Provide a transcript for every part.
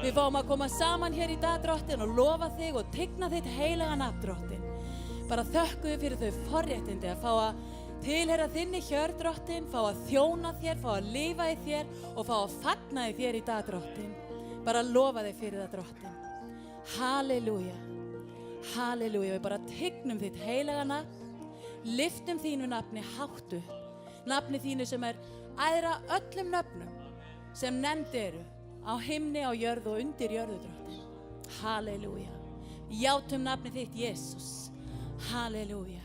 Við fáum að koma saman hér í dag, Drottinn, og lofa þig og tigna þitt heilaga nafn, Drottinn. Bara þökkum við fyrir þau forréttindi að fá að tilheyra þinni hjörð, Drottinn, fá að þjóna þér, fá að lifa í þér og fá að fagna í þér í dag, Drottinn. Bara lofa þig fyrir það, Drottinn. Halleluja. Halleluja. Við bara tignum þitt heilaga nafn, lyftum þínu nafni hátt upp, nafni þínu sem æðra öllum nöfnum sem nefnd eru á himni, á jörðu og undir jörðu, Drottinn. Halleluja. Játum nafni þitt, Jesús. Halleluja.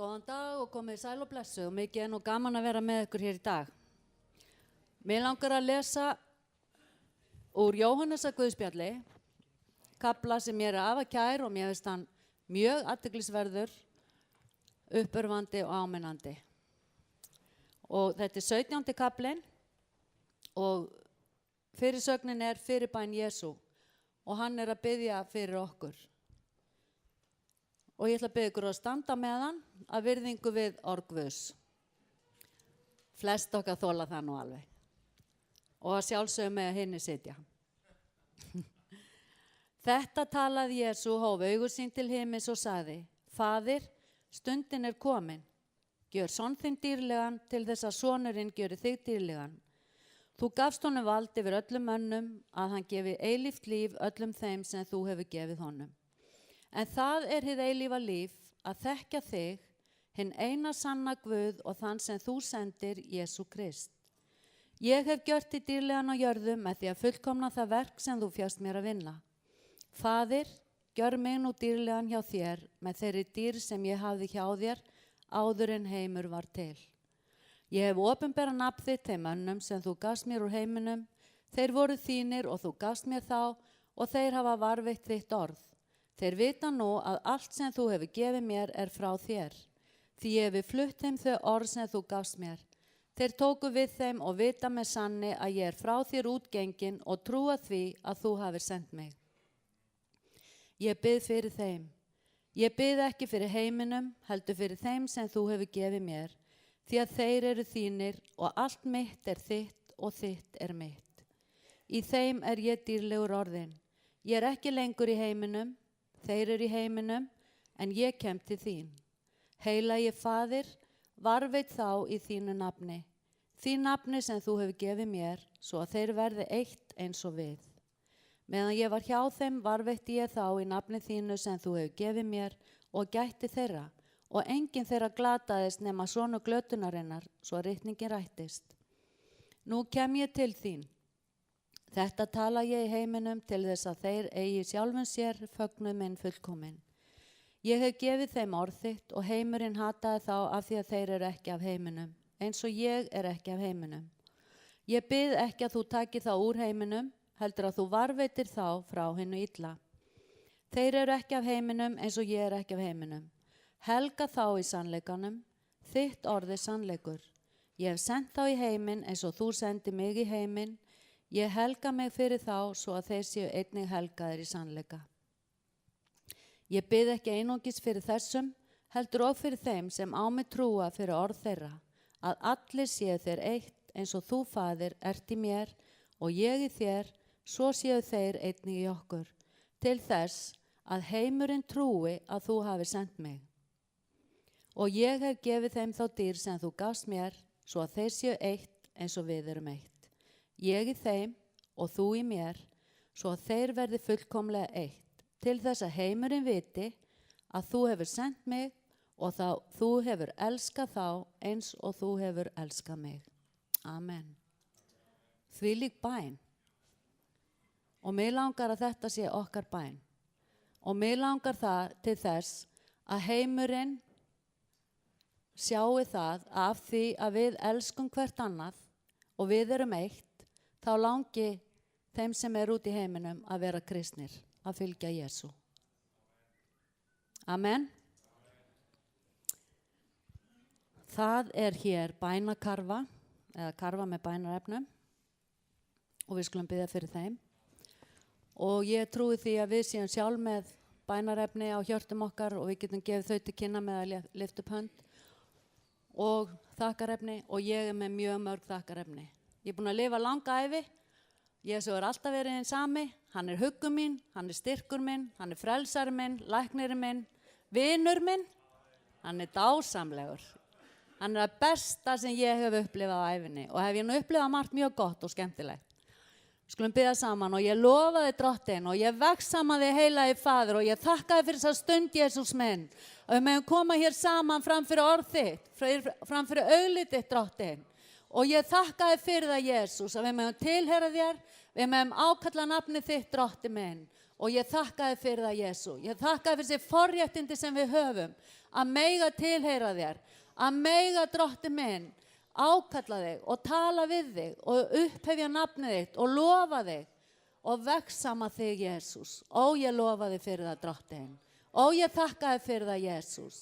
Góðan dag og komið sæl og blessu og mikið nú gaman að vera með ykkur hér í dag. Mér langar að lesa úr Jóhannesar Guðspjalli, kafla sem mér afar kær og mér finnst hann mjög athyglisverður, uppörvandi og áminnandi. Og þetta 17. kaflinn og fyrirsögnin fyrirbæn Jesú og hann að biðja fyrir okkur. Og ég ætla að biðja ykkur að standa með hann að virðingu við orð Guðs. Flest okkar þola það nú alveg. Og að sjálfsögum með að hinni sitja. Þetta talaði Jesú, hóf augu sín til himins og sagði: Faðir, stundin er komin. Gjör son þinn dýrlegan til þess að sonurinn gjöri þig dýrlegan. Þú gafst honum vald yfir öllum mönnum að hann gefi eilíft líf öllum þeim sem þú hefur gefið honum. En það er hið eilífa líf að þekkja þig, hinn eina sanna Guð og þann sem þú sendir, Jesú Krist. Ég hef gjört þig dýrlegan á jörðu með því að fullkomna það verk sem þú fjast mér að vinna. Faðir, gjör mig nú dýrlegan hjá þér með þeirri dýr sem ég hafði hjá þér áður en heimur var til. Ég hef opinbera nafn þitt þeim mönnum sem þú gafst mér úr heiminum. Þeir voru þínir og þú gafst mér þá og þeir hafa varveitt þitt orð. Þeir vita nú að allt sem þú hefur gefið mér er frá þér. Því ég hefi flutt þeim þau orð sem þú gafst mér. Þeir tóku við þeim og vita með sanni að ég er frá þér útgengin og trúa því að þú hafir sendt mig. Ég bið fyrir þeim. Ég bið ekki fyrir heiminum, heldur fyrir þeim sem þú hefur gefið mér, því að þeir eru þínir og allt mitt er þitt og þitt er mitt. Í þeim er ég dýrlegur orðin. Ég er ekki lengur í heiminum, þeir eru í heiminum, en ég kem til þín. Heilagi Faðir, varveit þá í þínu nafni, því nafni sem þú hefur gefið mér, svo að þeir verði eitt eins og við. Meðan ég var hjá þeim varveitti ég þá í nafni þínu sem þú hefur gefið mér og gætti þeirra, og enginn þeirra glataðist nema sonu glötunarinnar, svo ritningin rættist. Nú kem ég til þín. Þetta tala ég í heiminum til þess að þeir eigi sjálfum sér fögnuð minn fullkomin. Ég hef gefið þeim orð þitt og heimurinn hataði þá af því að þeir eru ekki af heiminum, eins og ég er ekki af heiminum. Ég bið ekki að þú takir þá úr heiminum, heldur að þú varveitir þá frá hinu illa. Þeir eru ekki af heiminum eins og ég er ekki af heiminum. Helga þá í sannleikanum, þitt orð er sannleikur. Ég hef sendt þá í heiminn eins og þú sendi mig í heiminn. Ég helga mig fyrir þá svo að þeir séu einnig helgaðir í sannleika. Ég bið ekki einungis fyrir þessum, heldur og fyrir þeim sem á mig trúa fyrir orð þeirra, að allir séu þeir eitt eins og þú, Faðir, ert í mér og ég í þér, svo séu þeir einnig í okkur, til þess að heimurinn trúi að þú hafi sendt mig. Og ég hef gefið þeim þá dýr sem þú gafst mér, svo að þeir séu eitt eins og við erum eitt. Ég í þeim og þú í mér, svo að þeir verði fullkomlega eitt. Til þess að heimurinn viti að þú hefur sendt mig og þú hefur elskað þá eins og þú hefur elskað mig. Amen. Þvílík bæn. Og mig langar að þetta sé okkar bæn. Og mig langar það til þess að heimurinn sjái það af því að við elskum hvert annað og við erum eitt, þá langi þeim sem er út í heiminum að vera kristnir, að fylgja Jesú. Amen. Það er hér bænakarfa, eða karfa með bænarefnum, og við skulum biðja fyrir þeim. Og ég trúi því að við séum sjálf með bænarefni á hjörtum okkar og við getum gefið þau til kynna með að lyfta upp hönd og þakkarefni, og ég er með mjög mörg þakkarefni. Ég er búin að lifa langa ævi. Jesú er alltaf verið einn sami, hann er huggur mín, hann er styrkur minn, hann er frelsari minn, læknirinn minn, vinur minn, hann er dásamlegur. Hann er það besta sem ég hef upplifað á æfinni og hef ég nú upplifað margt mjög gott og skemmtilegt. Skulum biðja saman og ég lofa þig Drottinn og ég vex saman þig heilagi Faðir og ég þakka þig fyrir þessa stund Jesús minn. Og við megum koma hér saman fram fyrir orð þitt, fram fyrir augliti þitt Drottinn. Og ég þakka þig fyrir það, Jesús, að við megum tilheyra þér, við megum ákalla nafnið þitt, Drottinn minn. Og ég þakka þig fyrir það, Jesú. Ég þakka þig fyrir þessi forréttindi sem við höfum, að mega tilheyra þér, að mega, Drottinn minn, ákalla þig og tala við þig og upphefja nafnið þitt og lofa þig og vegsama þig, Jesús. Ó, ég lofa þig fyrir það, Drottinn. Ó, ég þakka þig fyrir það, Jesús.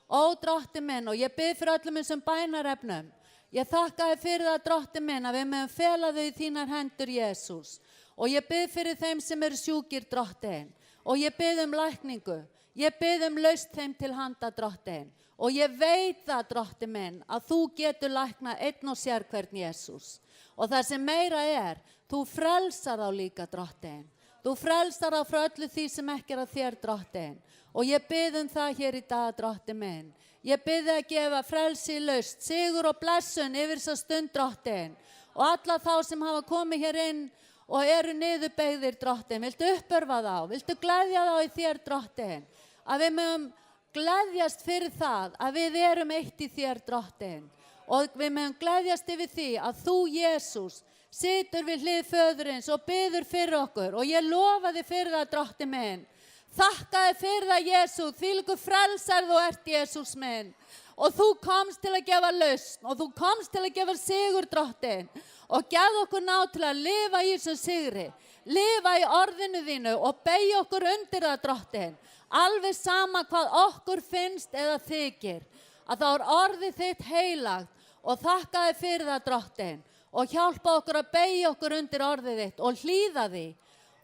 Ó, Drottinn minn, og ég bið fyrir öllum þessum bænarefnum. Ég þakka þig fyrir það, Drottinn minn, að við megum fela þau í þínar hendur, Jesús. Og ég bið fyrir þeim sem eru sjúkir, Drottinn. Og ég bið lækningu. Ég bið lausn þeim til handa, Drottinn. Og ég veit það, drotti minn, að þú getur læknað einn og sér hvern Jesús. Og það sem meira þú frelsar þá líka, drottin. Þú frelsar þá frá öllu því sem ekki að þér, drottin. Og ég bið það hér í dag, drotti minn. Ég bið að gefa frelsi laust, sigur og blessun yfir þessa stund, drottin. Og alla þá sem hafa komið hér inn og eru niðurbeygðir, drottin. Viltu uppörfa þá? Viltu gleðja þá í þér, drottin? Að við mögum gleðjast fyrir það að við erum eitt í þér, drottin. Og við mögum gleðjast yfir því að þú, Jesús, situr við hlið föðurins og biður fyrir okkur. Og ég lofa þig fyrir það, drottin minn. Þakka þig fyrir það, Jesús, þvílíkur frelsar þú ert, Jesús minn. Og þú komst til að gefa lausn og þú komst til að gefa sigur, drottin. Og gefðu okkur ná til að lifa í þessum sigri, lifa í orðinu þínu og beygja okkur undir það, drottin. Alveg sama hvað okkur finnst eða þykir, að þá orðið þitt heilagt og þakka þig fyrir það, drottin. Og hjálpa okkur að beygja okkur undir orðið þitt og hlýða því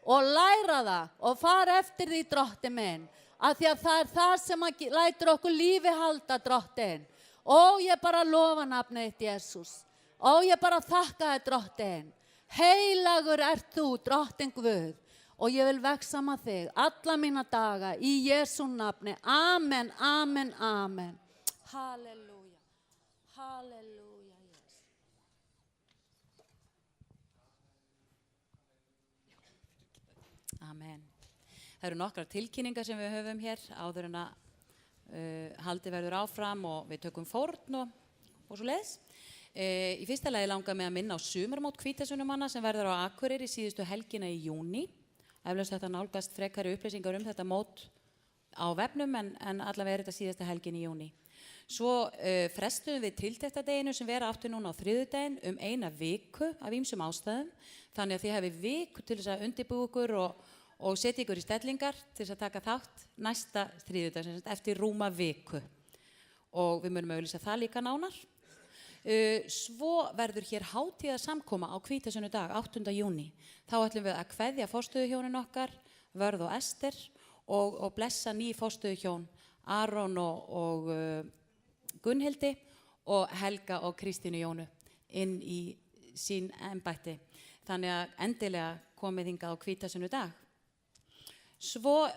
og læra það og fara eftir því, drottin minn. Af því að það það sem lætur okkur lífi halda, drottin. Og ég bara lofa nafnið þitt, Jesús. Og ég bara þakka þig, drottin. Heilagur ert þú, drottin Guð. Og ég vil vexa með þig alla mína daga í Jesú nafni. Amen, amen, amen. Halleluja, halleluja, Jesus. Amen. Það eru nokkrar tilkynningar sem við höfum hér áður en að haldið verður áfram og við tökum fórn og svo leiðis. Í fyrsta lagi langar mig að minna á sumarmót Hvítasunnumanna sem verður á Akureyri síðustu helgina í júní. Eflaust þetta nálgast frekari upplýsingar þetta mót á vefnum en allavega þetta síðasta helgin í júní. Svo frestuðum við tiltektardeginum sem vera átti núna á þriðjudaginn eina viku af ýmsum ástæðum. Þannig að þið hefði viku til þess að undirbúa ykkur og setja ykkur í stellingar til þess að taka þátt næsta þriðjudag, eftir rúma viku. Og við munum auglýsa það líka nánar. Svo verður hér hátíðarsamkoma á Hvítasunnudag, 8. júní. Þá ætlum við að kveðja forstöðuhjónin okkar, Vörð og Ester, og blessa ný forstöðuhjón, Aron og Gunnhildi og Helga og Kristínu Jónu inn í sín embætti. Þannig að endilega komið hingað á Hvítasunnudag. Svo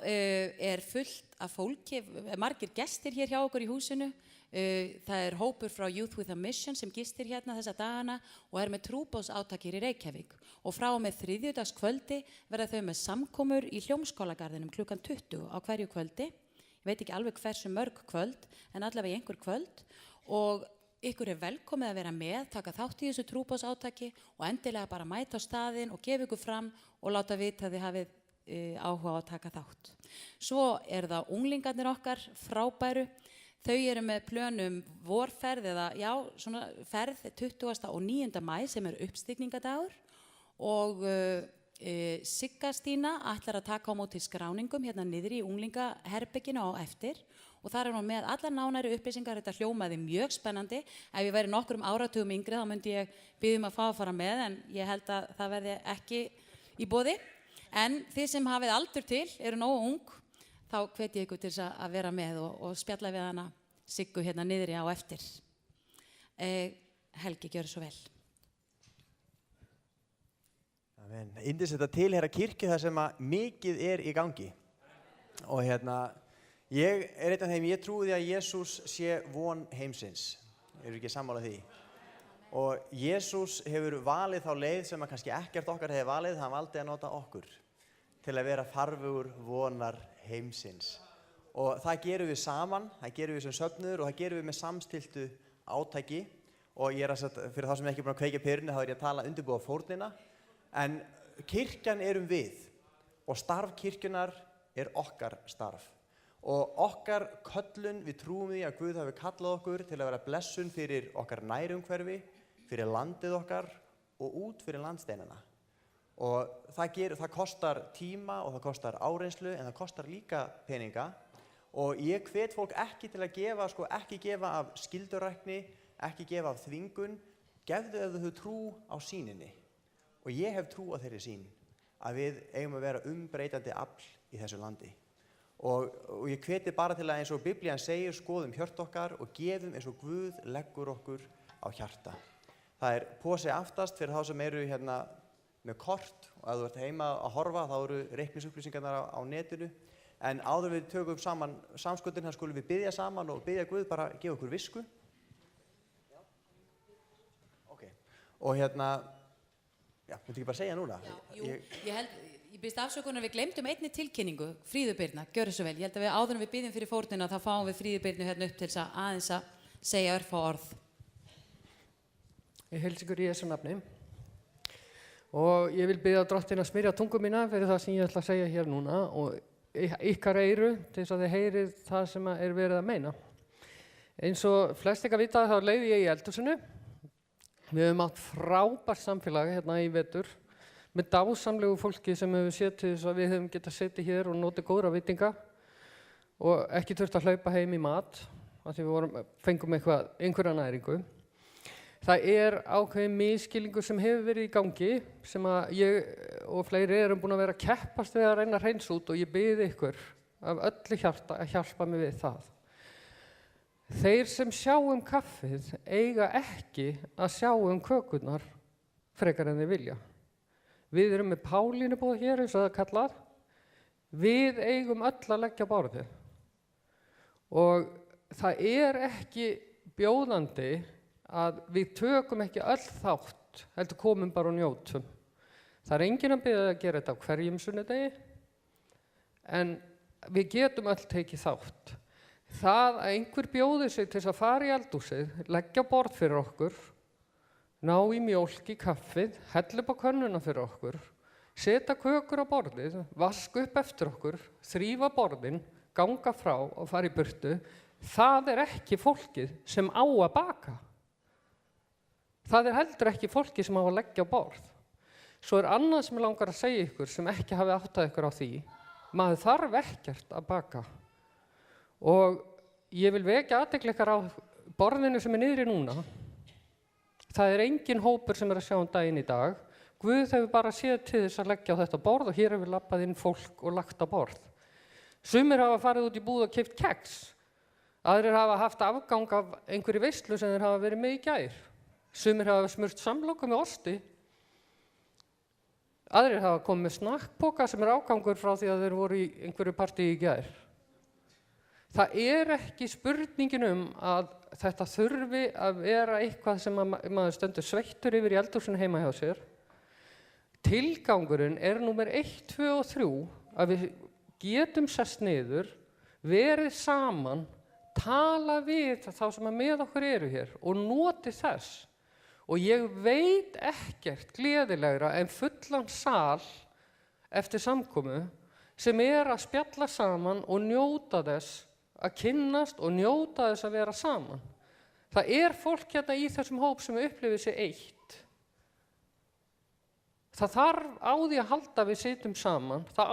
fullt af fólki, margir gestir hér hjá okkur í húsinu. Það hópur frá Youth with a Mission sem gistir hérna þessa dagana og með trúboðsáttakir í Reykjavík. Og frá og með þriðjudagskvöldi verða þau með samkomur í Hljómskálagarðinum klukkan 20 á hverju kvöldi. Ég veit ekki alveg hversu mörg kvöld, en allavega einhver kvöld. Og ykkur velkomið að vera með, taka þátt í þessu trúboðsáttaki og endilega bara mæta á staðinn og gefa ykkur fram og láta vita að þið hafið áhuga á að taka þátt. Svo það unglingarnir okkar frábæru. Þau eru með plönum vorferð eða svona ferð 20. og 9. maí sem uppstigningadagur og Sigga Stína ætlar að taka á móti skráningum hérna niðri í unglingaherberginu á eftir og þar hún með allar nánari upplýsingar. Þetta hljómaði mjög spennandi. Ef ég væri nokkrum áratugum yngri þá myndi ég biðja að fá að fara með en ég held að það verði ekki í boði. En þið sem hafið aldur til eru nógu ung þá hvet ég ykkur til að vera með og spjalla við hana Siggu hérna niðri á eftir. Helgi, gjörðu svo vel. Amen. Yndislegt að tilheyra kirkju þar sem að mikið í gangi. Og ég einn af þeim, ég trúi því að Jesús sé von heimsins. Eru ekki sammála því? Og Jesús hefur valið þá leið sem að kannski ekkert okkar hefur valið, hann valdi að nota okkur til að vera farvegur vonar heimsins. Og það gerum við saman, það gerum við sem söfnuður og það gerum við með samstiltu átaki. Og ég fyrir þá sem ekki búin að kveikja perunni, þá ég að tala undirbúa fórnina. En kirkjan erum við og starf kirkjunar okkar starf. Og okkar köllun, við trúum því að Guð hafi kallað okkur til að vera blessun fyrir okkar nærumhverfi, fyrir landið okkar og út fyrir landsteinana. Og það kostar tíma og það kostar áreynslu en það kostar líka peninga. Og ég hvet fólk ekki til að gefa, ekki gefa af skyldurækni, ekki gefa af þvingun, gefðu ef þú trú á sýninni. Og ég hef trú á þeirri sýn að við eigum að vera umbreytandi afl í þessu landi. Og ég hveti bara til að eins og Biblían segir, skoðum hjört okkar og gefum eins og Guð leggur okkur á hjarta. Það posi aftast fyrir þá sem eru hérna með kort og ef þú ert heima að horfa þá eru reikningsupplýsingarnar á netinu. En áður við tökum saman samsköldin, þá skulum við biðja saman og biðja Guð bara að gefa okkur visku. Okay. Og hérna, myndi ekki bara segja núna? Ég byrst afsökunar við glemdum einni tilkynningu, Fríðu Birna, gjörðu svo vel. Ég held að áður en við biðjum fyrir fórnina þá fáum við Fríðu Birnu hérna upp til þess að aðeins að segja örfá orð. Ég heilsa ykkur í Jesú nafni og ég vil biðja Drottin að smyrja tungu mína fyrir það sem ég ætla að segja hér núna og ykkar eyru til þess að þið heyrið það sem er verið að meina. Eins og flest ykkar vita þá leiði ég í eldhúsinu. Við höfum átt frábært samfélag hérna í vetur með dásamlegu fólki sem hefur séð til þess að við höfum getað setið hér og notið góðra veitinga og ekki þurft að hlaupa heim í mat af því við fengum einhverja næringu. Það ákveðin misskilningur sem hefur verið í gangi sem að ég og fleiri erum búin að vera að keppast við að reyna að hreinsa út og ég biði ykkur af öllu hjarta að hjálpa mig við það. Þeir sem sjá kaffið eiga ekki að sjá kökurnar frekar en þeir vilja. Við erum með Pálínuboð hér eins og það kallað. Við eigum öll að leggja borðið. Og það ekki bjóðandi að við tökum ekki öll þátt, heldur komum bara og njótum. Það enginn að biðja að gera þetta á hverjum sunnudegi, en við getum öll tekið þátt. Það að einhver bjóði sig til þess að fara í eldhúsið, leggja borð fyrir okkur, ná í mjólk í kaffið, hella upp á könnuna fyrir okkur, setja kökur á borðið, vaska upp eftir okkur, þrífa borðin, ganga frá og fara í burtu, það ekki fólkið sem á að baka. Það heldur ekki fólkið sem á að leggja á borð. Svo annað sem ég langar að segja ykkur sem ekki hafi áttað ykkur á því, maður þarf ekkert að baka. Og ég vil vekja athygli ykkar á borðinu sem niðri núna. Það engin hópur sem að sjá daginn í dag. Guð hefur bara séð til þess að leggja á þetta borð og hér hefur labbað inn fólk og lagt á borð. Sumir hafa farið út í búð og keypt keks. Aðrir hafa haft afgang af einhverju veislu sem þeir hafa verið með í gær. Sumir hafa smurt samloku með osti. Aðrir hafa komið með snakkpoka sem ágangur frá því að þeir voru í einhverju partíi í gær. Það ekki spurningin að þetta þurfi að vera eitthvað sem maður stendur sveittur yfir í eldhúsinu heima hjá sér. Tilgangurinn númer 1, 2 og 3 að við getum sest niður, verið saman, tala við þá sem með okkur eru hér og noti þess. Og ég veit ekkert gleðilegra en fullan sal eftir samkomu sem að spjalla saman og njóta þess að kynnast og njóta þess að vera saman. Það fólk hérna í þessum hóp sem upplifir sig eitt. Það þarf á því að halda við sitjum saman, það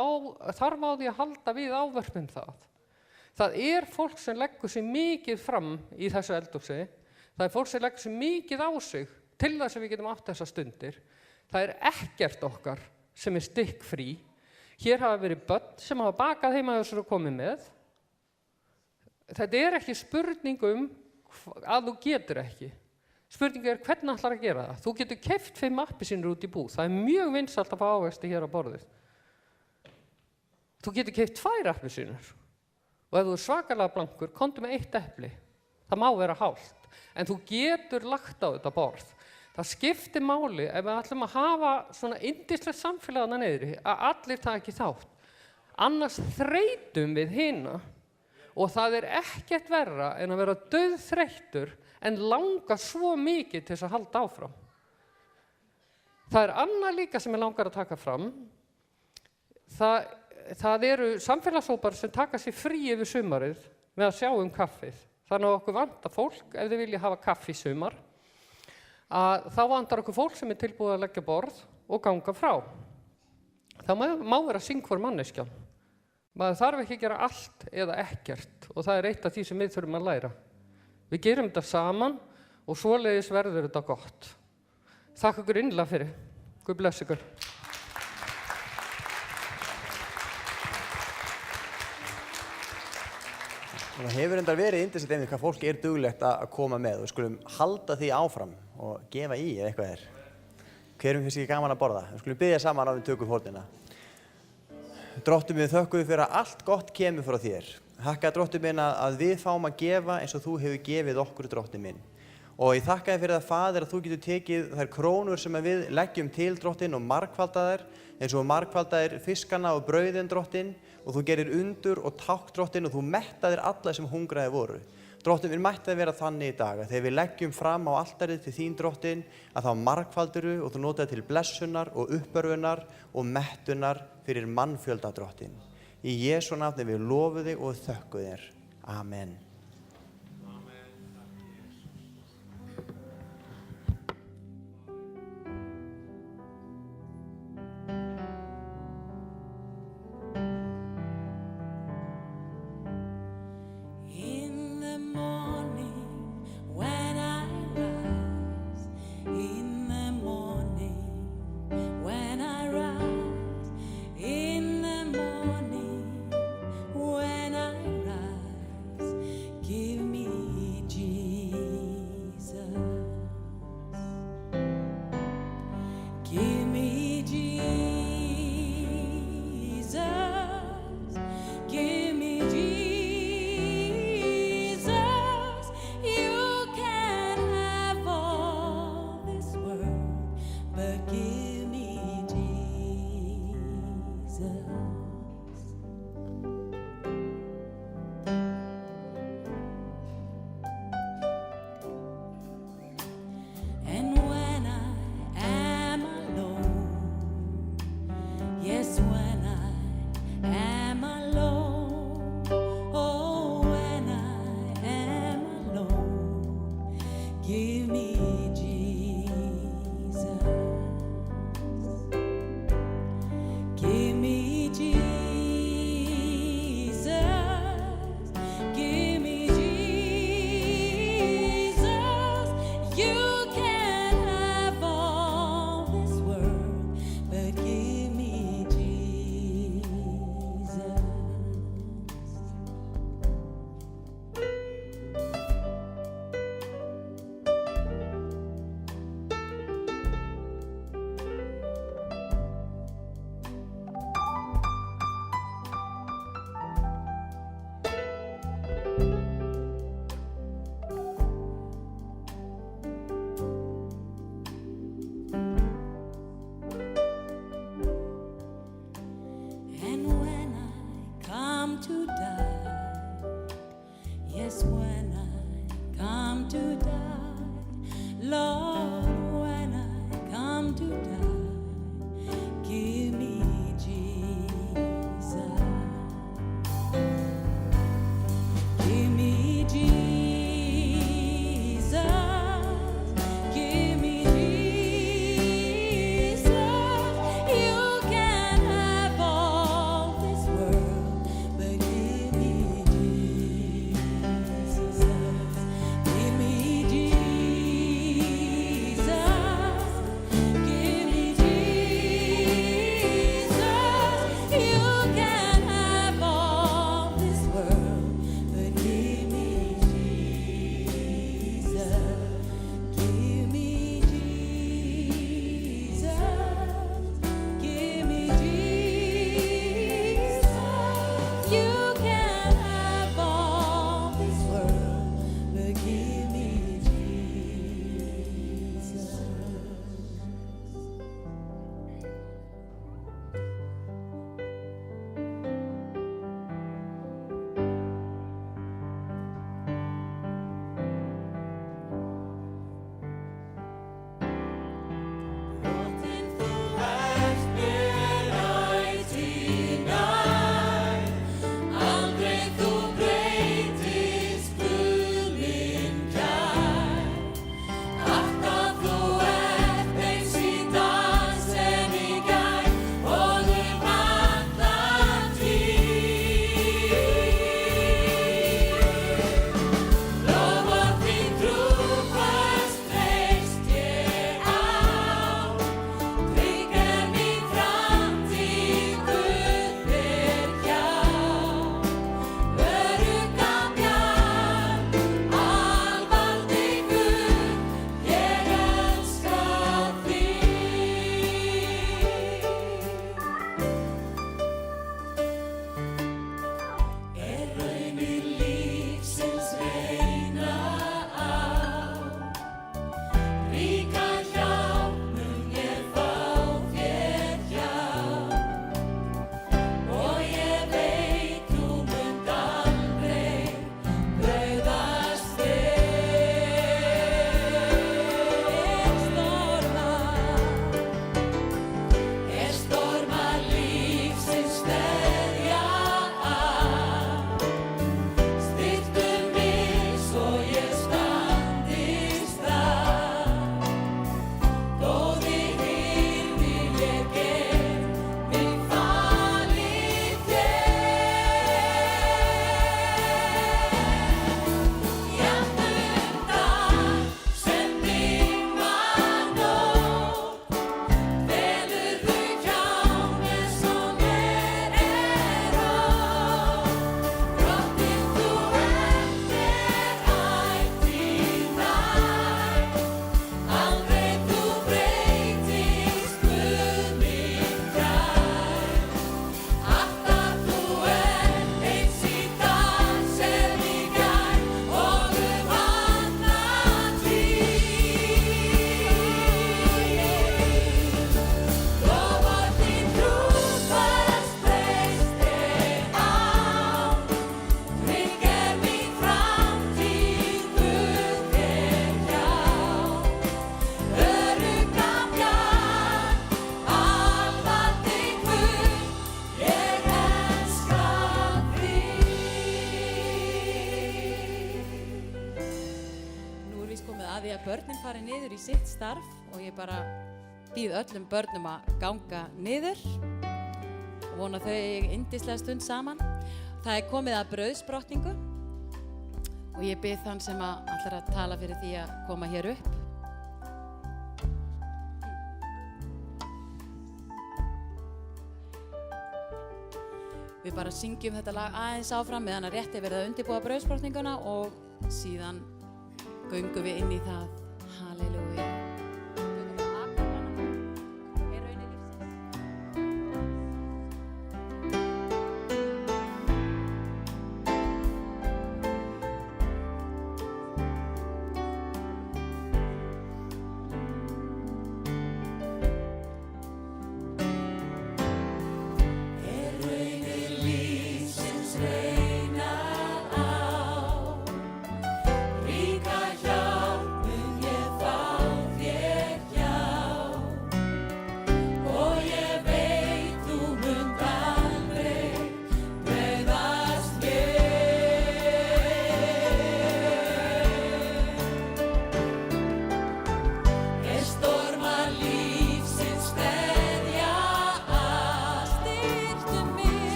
þarf á því að halda við ávörpum það. Það fólk sem leggur sig mikið fram í þessu eldhúsi, það fólk sem leggur sig mikið á sig til þess að við getum átt þessar stundir. Það ekkert okkar sem stikkfrí. Hér hafa verið börn sem hafa bakað heima hjá sér og komið með. Þetta ekki spurning að þú getur ekki. Spurning hvernig ætlar að gera það. Þú getur keypt 5 appelsínur út í búð. Það mjög vinsælt að fá ávexti hér á borðið. Þú getur keypt 2 appelsínur. Og ef þú svakalega blankur, komdu með 1 epli. Það má vera hálft. En þú getur lagt á þetta borð. Það skiptir máli ef við ætlum að hafa svona yndislegt samfélag þarna niðri að allir taki þátt. Annars þreytum við hina og það ekkert verra en að vera dauðþreyttur en langa svo mikið til þess að halda áfram. Það annað líka sem ég langar að taka fram. Það eru samfélagshópar sem taka sér frí yfir sumarið með að sjá kaffið. Þannig að okkur vantar fólk, ef þið vilja hafa kaffi í sumar, að þá vantar okkur fólk sem tilbúið að leggja borð og ganga frá. Það má vera hvor manneskja. Maður þarf ekki að gera allt eða ekkert og það eitt af því sem við þurfum að læra. Við gerum þetta saman og svoleiðis verður þetta gott. Þakka ykkur innilega fyrir. Guð bless ykkur. Það hefur endar verið yndislegt einmitt hvað fólk duglegt að koma með og við skulum halda því áfram og gefa í ef eitthvað Hverjum finnst ekki gaman að borða? Við skulum biðja saman á við tökum fórnina. Drottinn minn, þökkum við fyrir að allt gott kemur frá þér. Þakka Drottinn minn að við fáum að gefa eins og þú hefur gefið okkur, Drottinn minn. Og ég þakka þér fyrir það, Faðir, að þú getur tekið þær krónur sem við leggjum til, Drottinn, og margfalda þær, eins og margfaldaðir fiskana og brauðin, Drottinn, og þú gerir undur og tákn, Drottinn, og þú mettaðir alla sem hungraði voru. Drottinn, við mætti að vera þannig í dag að þegar við leggjum fram á altarið til þín, Drottinn, að þá margfalduru og þú notaði til blessunar og uppörfunar og mettunar fyrir mannfjölda, Drottinn. Í Jesú nafni við lofum þig og þökkum þér. Amen. börnin fari niður í sitt starf og ég bara býð öllum börnum að ganga niður og vona þau yndislega stund saman. Það komið að brauðsbrotningu og ég bið þann sem ætlar að tala fyrir því að koma hér upp. Við bara syngjum þetta lag aðeins áfram meðan að rétti verið að undirbúa brauðsbrotninguna og síðan göngum við inn í það. Halleluja.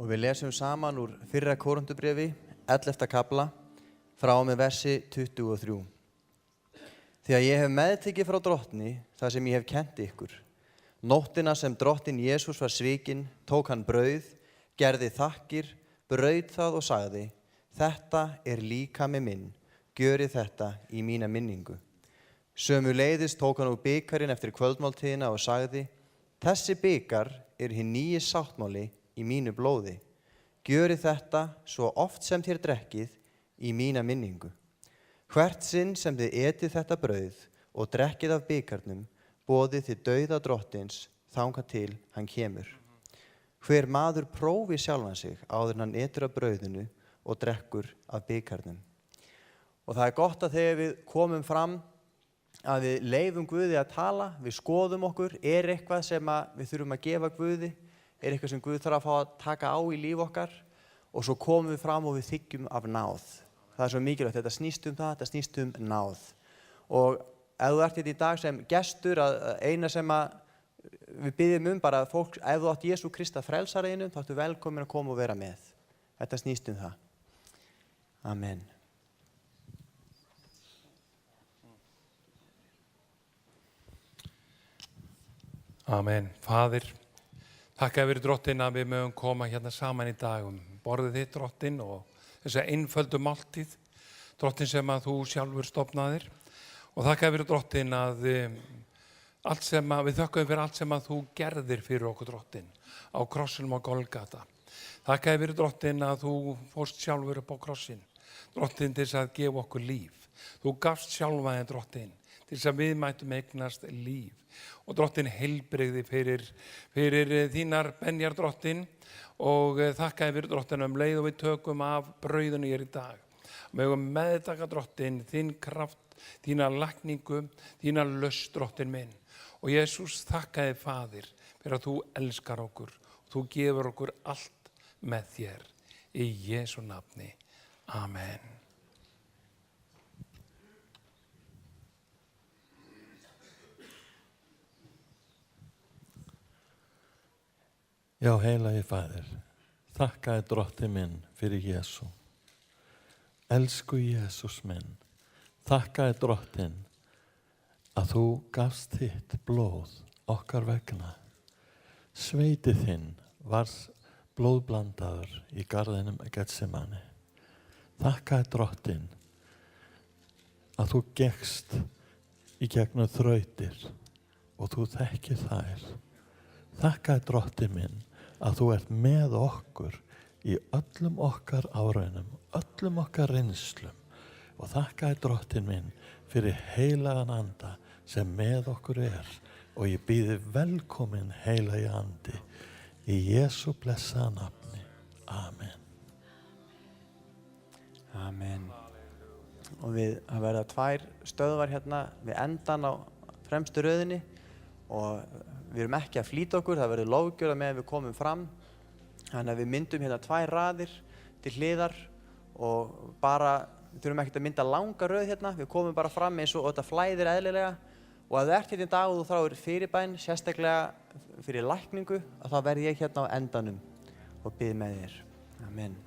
Og við lesum saman úr 1. Korinthubréfi, 11. kafla, frá og með versi 23. Því að ég hef meðtekið frá drottni það sem ég hef kennt ykkur. Nóttina sem drottin Jesús var svikinn, tók hann brauð, gerði þakkir, braut það og sagði, þetta er líkami minn, gjörið þetta í mína minningu. Sömuleiðis tók hann úr bikarinn eftir kvöldmáltíðina og sagði, þessi bikar er hinn nýji sáttmáli í mínu blóði. Gjörið þetta svo oft sem þér drekkið í mína minningu. Hvert sinn sem þið etið þetta brauð og drekkið af bikarnum, boðið þið dauða drottins þangað til hann kemur. Hver maður prófi sjálfan sig áður en hann etur af brauðinu og drekkur af bikarnum. Og það er gott að þegar við komum fram að við leyfum Guði að tala, við skoðum okkur, er eitthvað sem við þurfum að gefa Guði, er eitthvað sem Guð þarf að fá að taka á í líf okkar og svo komum við fram og við þiggjum af náð. Það er svo mikilvægt, þetta snýst um það, þetta snýst um náð. Og ef þú ert hérna í dag sem gestur, eina sem við byggjum bara fólk, ef þú átt Jesú Krista frelsara þínum, þá ertu velkomin að koma og vera með. Þetta snýst um það. Amen. Amen. Faðir, þakka fyrir drottin að við mögum koma hérna saman í dag borðið þitt drottin og þessa einföldu máltíð, drottin sem að þú sjálfur stofnaðir og þakka fyrir drottin að við þökkum fyrir allt sem að þú gerðir fyrir okkur drottin á krossinum á Golgata. Þakka fyrir drottin að þú fórst sjálfur upp á krossin, drottin til þess að gefa okkur líf. Þú gafst sjálfa þér drottin til þess að við mættum eignast líf. Og drottin heilbrigði fyrir þínar benjar drottin og þakkaði fyrir drottin leið og við tökum af brauðinu hér í dag. Mögum meðtaka drottin, þinn kraft, þína lækningu, þína lausn drottin minn. Og Jesús, þakka þér Faðir fyrir að þú elskar okkur og þú gefur okkur allt með þér. Í Jesú nafni. Amen. Já, heilagi Faðir, þakka þér drottinn minn fyrir Jesú. Elsku Jesús minn, þakka þér drottinn að þú gafst þitt blóð okkar vegna. Sveiti þinn var blóðblandaður í garðinum Getsemani. Þakka þér drottinn að þú gekkst í gegnum þrautir og þú þekkir þær. Þakka þér drottinn minn að þú ert með okkur í öllum okkar áraunum, öllum okkar reynslum. Og þakka þér drottinn minn fyrir heilagan anda sem með okkur og ég býði velkomin heilagi andi í Jesú blessaða nafni. Amen. Amen. Og það verða 2 stöðvar hérna við endan á fremstu röðinni og við erum ekki að flýta okkur, það verður lofgjörð meðan við komum fram. Þannig að við myndum hérna 2 raðir til hliðar og við þurfum ekkert að mynda langa röð hérna, við komum bara fram eins og þetta flæðir eðlilega. Og ef þú ert hérna í dag og þú þráir fyrirbæn, sérstaklega fyrir lækningu, þá verð ég hérna á endanum og bið með þér. Amen.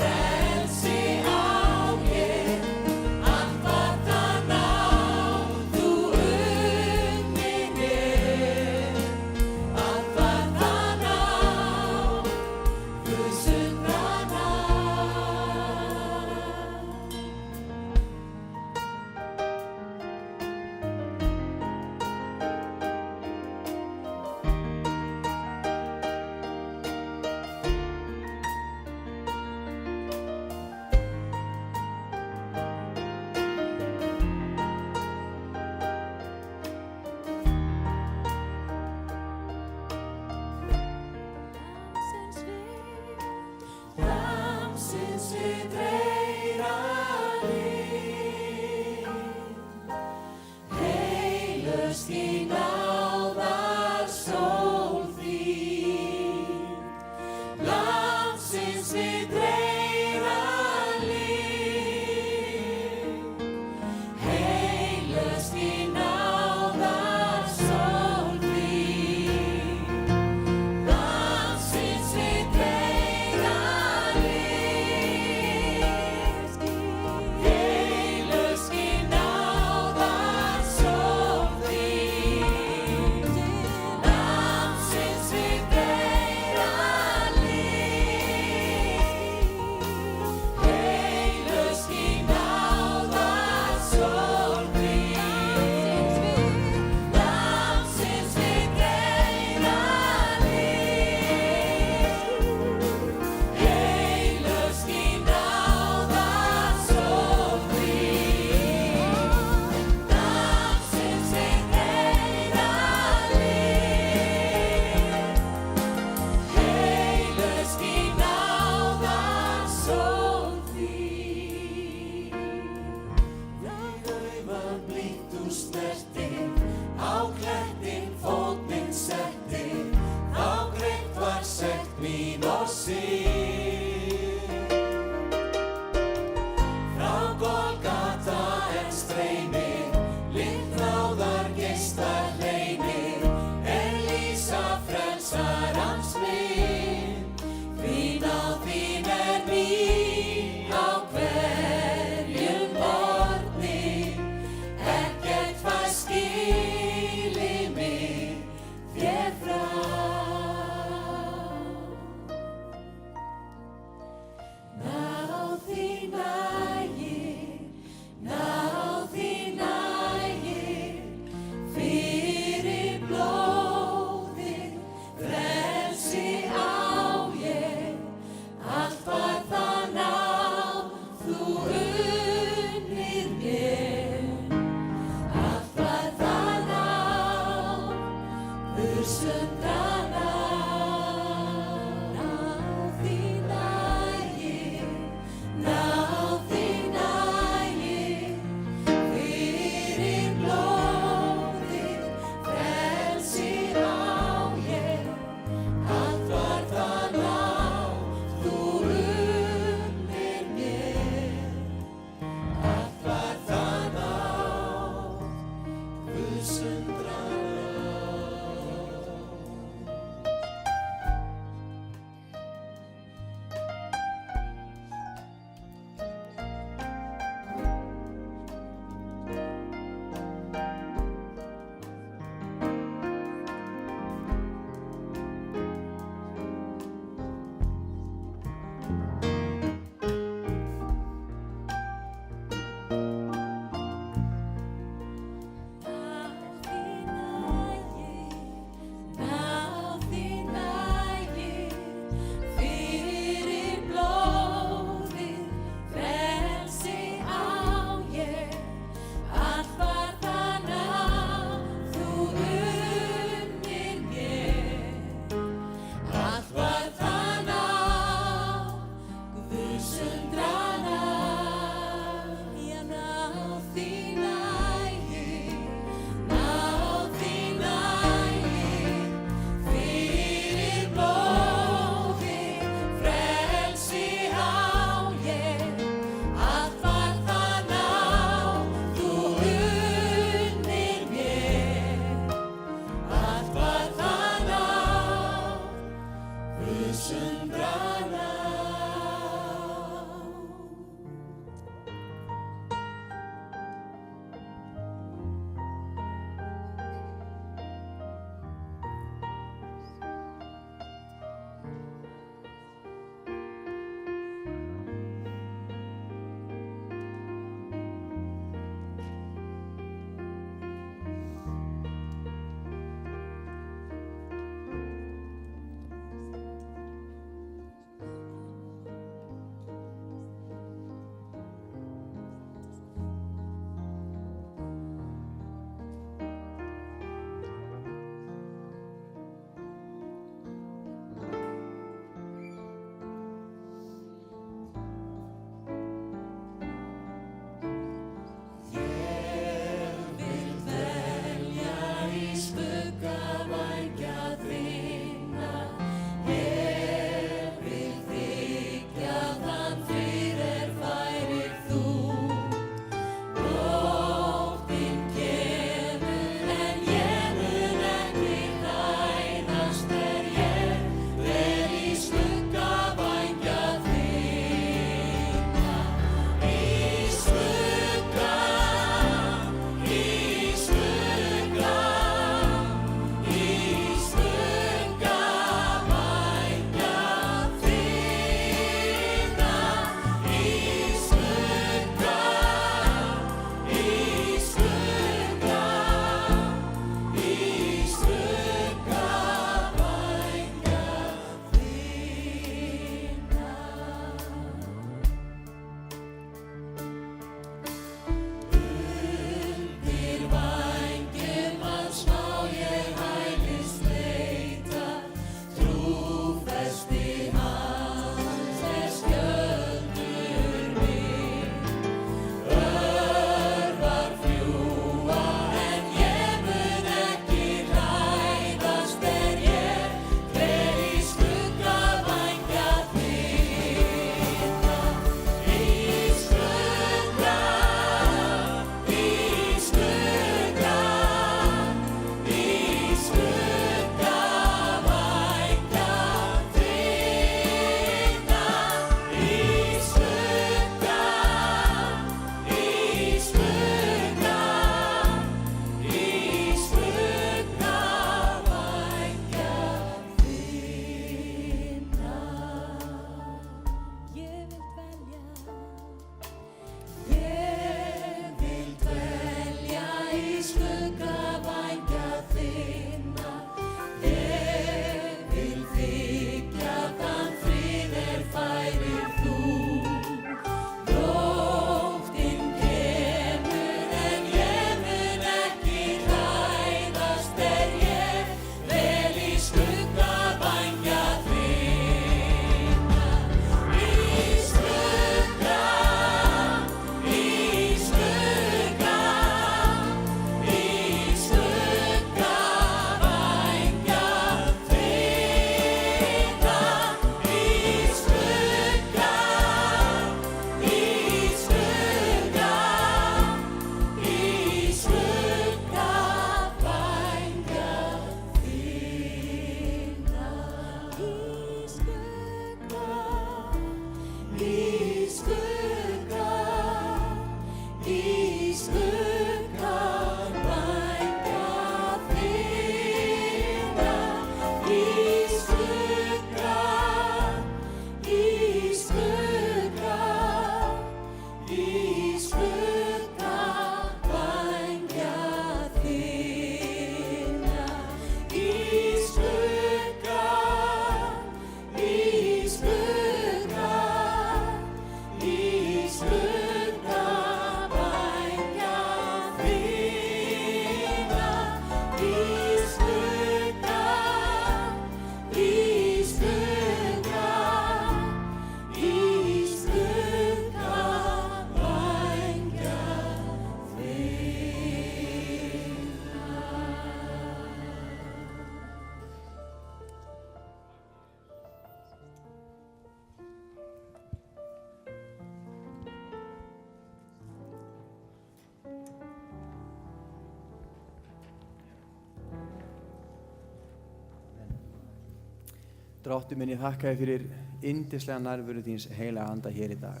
Drottinn minn, ég þakka þér fyrir yndislega nærveru þíns heilaga anda hér í dag.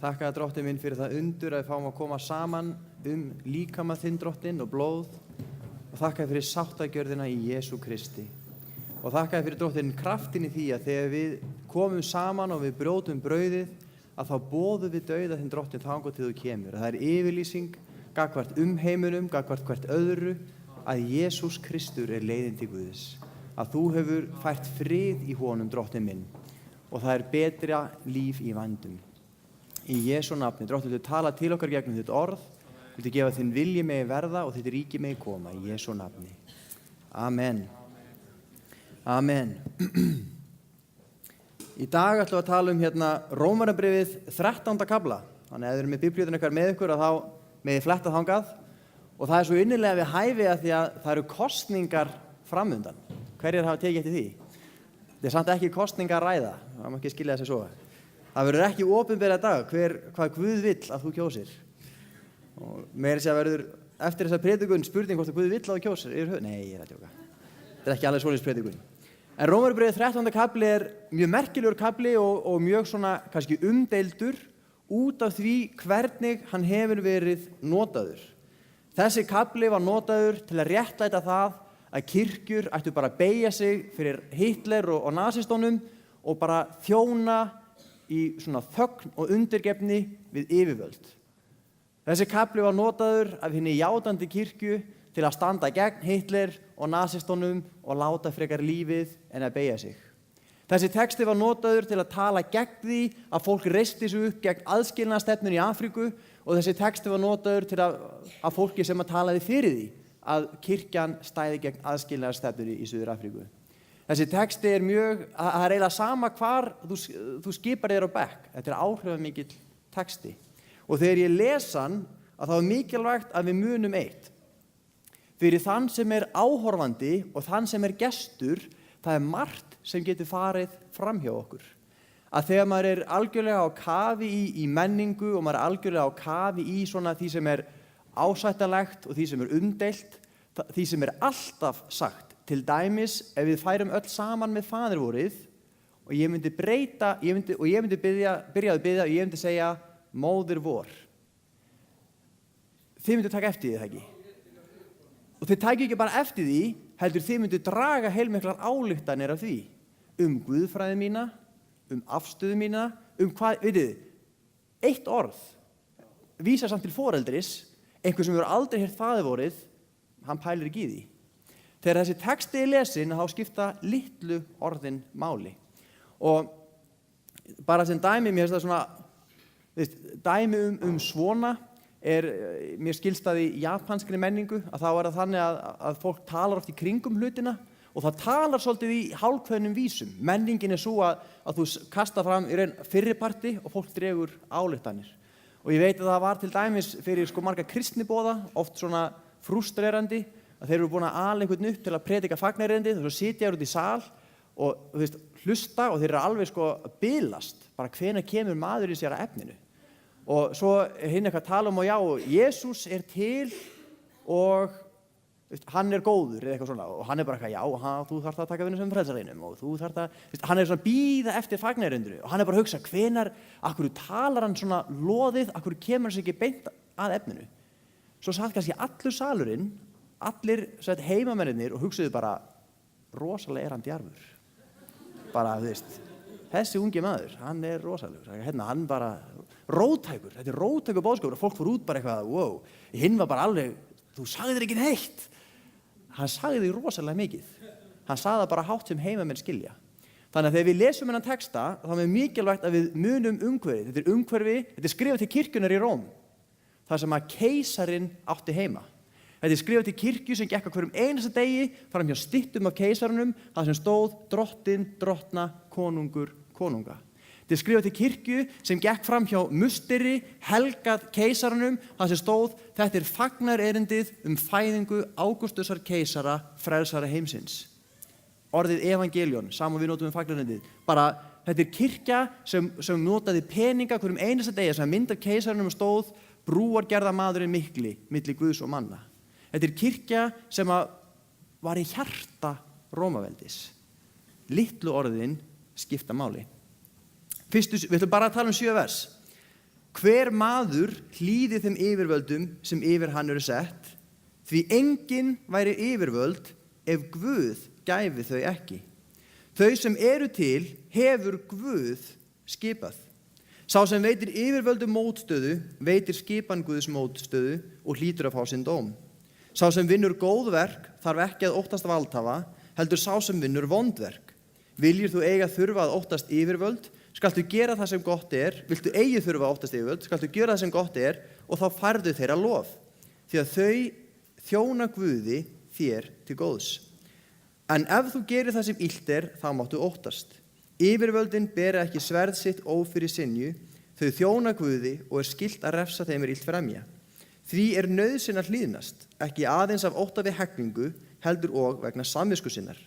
Þakka þér, Drottinn minn, fyrir það undur að við fáum að koma saman líkama þinn, Drottinn, og blóð. Og þakka þér fyrir sáttagjörðina í Jesú Kristi. Og þakka þér fyrir, Drottinn, kraftin í því að þegar við komum saman og við brjótum brauðið, að þá boðum við dauða þinn, Drottinn, þangað til þú kemur. Að það er yfirlýsing gagnvart heiminum, gagnvart hvert öðru, að Jesús Kristur er leiðin til Guðs. Að þú hefur fært frið í honum, Drottinn minn, og það er betra líf í vændum. Í Jesú nafni, Drottinn, þú tala til okkar gegnum þitt orð, þú gefa þinn vilji megi verða og þitt ríki megi koma, í Jesú nafni. Amen. Amen. Í dag ætlum við að tala hérna Rómarbréfið 13. kafla. Þannig að ef þið eru með biblíuna ykkar með ykkur að þá megi fletta þangað. Og það er svo innilega við hæfi að því að það eru kosningar framundan. Hverjir hafa tekið eftir því? Þetta er samt ekki kosningar ræða, það má ekki skilja þessi svo. Það verður ekki opinberað dag hvað Guð vill að þú kjósir. Og meira sé að verður eftir þessa predikun spurning hvort að Guð vill að þú kjósir. Nei, ég er að djóka. Þetta er ekki alveg svoleiðis predikun. En Rómarbréfið 13. kafli er mjög merkilegur kafli og mjög svona kannski umdeildur út af því hvernig hann hefur verið notaður. Þessi kafli var notaður til að réttlæta það að kirkjur ættu bara að beygja sig fyrir Hitler og nasistónum og bara þjóna í svona þögn og undirgefni við yfirvöld. Þessi kafli var notaður af hinni játandi kirkju til að standa gegn Hitler og nasistónum og láta frekar lífið en að beygja sig. Þessi texti var notaður til að tala gegn því að fólk reisti sig upp gegn aðskilnaðarstefnunni í Afríku og þessi texti var notaður til að fólki sem að talaði fyrir því að kirkjan stæði gegn aðskilnaðarstefnunni í Suður-Afríku. Þessi texti er það er eiginlega sama hvar þú skipar þér á bekk. Þetta er áhrifamikill texti. Og þegar ég les hann, að þá er mikilvægt að við munum eitt. Fyrir þann sem er áhorfandi og þann sem er gestur, það er margt sem getur farið fram hjá okkur. Að þegar maður er algjörlega á kafi í menningu og maður er algjörlega á kafi í svona því sem er ásættanlegt og því sem er umdeilt, því sem er alltaf sagt. Til dæmis, ef við færum öll saman með faðirvorið og ég myndi byrja að biðja og ég myndi segja móðir vor. Þið myndu taka eftir því, það ekki? Og þið tækju ekki bara eftir því, heldur þið myndu draga heilmiklar ályktanir af því. Guðfræði mína, afstöðu mína, hvað, veitir þið, eitt orð vísar samt til foreldris, einhver sem hefur aldrei heyrt faðirvorið, hann pælir ekki í því. Þegar þessi texti er lesin, þá skipta litlu orðin máli. Og bara sem dæmi, mér finnst það svona, dæmi svona mér skilst það í japanskri menningu, að þá er það þannig að fólk talar oft í kringum hlutina og það talar svolítið í hálfkveðnum vísum. Menningin er svo að þú kasta fram í raun fyrriparti og fólk dregur ályktanir. Og ég veit að það var til dæmis fyrir marga kristniboða, oft svona frústrerandi, að þeir eru búin að ala einhvern upp til að predika fagnareindið og svo sitja út í sal og hlusta og þeir eru alveg bilast, bara hvenær kemur maður í sér að efninu. Og svo hinn eitthvað að tala já, Jesús er til og hann er góður eða eitthvað svona og hann er bara eitthvað, já, þú þarft að taka vinnu sem frelsareinum og þú þarft að, hann er svona bíða eftir fagnareindinu og hann er bara að hugsa hvenær, akkur talar hann svona loðið, akkur kemur hann sér ekki beint að efninu. Svo satt kannski allur salurinn, allir heimamennir og hugsuðu bara, rosalega er hann djarfur. Bara, þessi ungi maður, hann er rosalegur. Hann bara róttækur, þetta er róttækur boðskapur og fólk fór út bara eitthvað, wow. Hinn var bara alveg, þú sagðir ekki neitt. Hann sagði því rosalega mikið. Hann sagði það bara hátt sem heimamenn skilja. Þannig að þegar við lesum hennan texta, þá er mikilvægt að við munum umhverfið. Þetta er umhverfi, þetta er skrifað til kirkjunnar í Róm. Það sem að keisarinn átti heima. Þetta er skrifað til kirkju sem gekk á hverjum einasta degi fram hjá styttum af keisarunum, það sem stóð drottin, drottna, konungur, konunga. Þetta er skrifað til kirkju sem gekk fram hjá musteri, helgað keisarunum, það sem stóð, þetta er fagnarerindið fæðingu Ágústusar keisara, frelsara heimsins. Orðið evangeljón, saman við notum fagnarerindið. Bara, þetta er kirkja sem notaði peninga hverjum einasta degi, sem mynd af keisarunum stóð, brúargerðamaðurinn mikli, milli Guðs og manna. Þetta er kirkja sem var í hjarta Rómaveldis. litlu orðin skipta máli. Við ætlum bara að tala um 7 vers. Hver maður hlýði þeim yfirvöldum sem yfir hann eru sett, því enginn væri yfirvöld ef Guð gæfi þau ekki. Þau sem eru til hefur Guð skipað. Sá sem veitir yfirvöldum mótstöðu, veitir skipan Guðs mótstöðu og hlýtur að fá sinn dóm. Sá sem vinnur góð verk þarf ekki að óttast valdhafa, heldur sá sem vinnur vond verk. Viljir þú eiga þurfa að óttast yfirvöld, skaltu gera það sem gott er, viltu eigi þurfa að óttast yfirvöld, skaltu gera það sem gott er og þá færðu þeirra lof, því að þau þjóna Guði þér til góðs. En ef þú gerir það sem illt er, þá máttu óttast. Yfirvöldin bera ekki sverð sitt ófyrir synju, þau þjóna Guði og skylt að refsa þeim illt fremja. Því nauðsyn að hlýðnast, ekki aðeins af ótta við hegningu, heldur og vegna samvisku sinnar.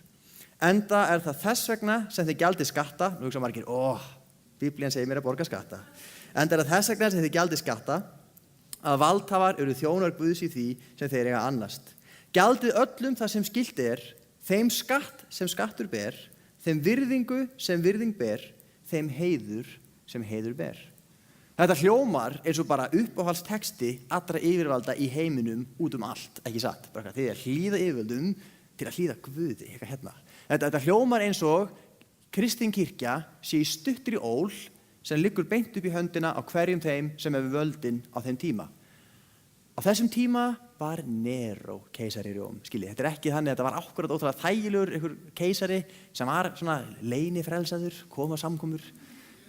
Enda það þess vegna sem þið gjaldið skatta, nú hugsa margir, Biblían segir mér að borga skatta. Enda þess vegna sem þið gjaldið skatta, að valdhafar eru þjónar Guðs í því sem þeir eiga annast. Gjaldið öllum það sem skylt er, þeim skatt sem skattur ber, þeim virðingu sem virðing ber, þeim heiður sem heiður ber. Þetta hljómar eins og bara uppáhaldstexti allra yfirvalda í heiminum út allt, ekki satt. Bara þið að hlýða yfirvöldum til að hlýða Guði, eitthvað hérna. Þetta hljómar eins og kristin kirkja sé í stuttri ól sem liggur beint upp í höndina á hverjum þeim sem hefur völdin á þeim tíma. Á þessum tíma var Nero keisari í Róm, skiljið. Þetta ekki þannig, þetta var akkúrat ótrúlega þægilegur einhver keisari sem var svona leinifrelsaður, kom á samkomur.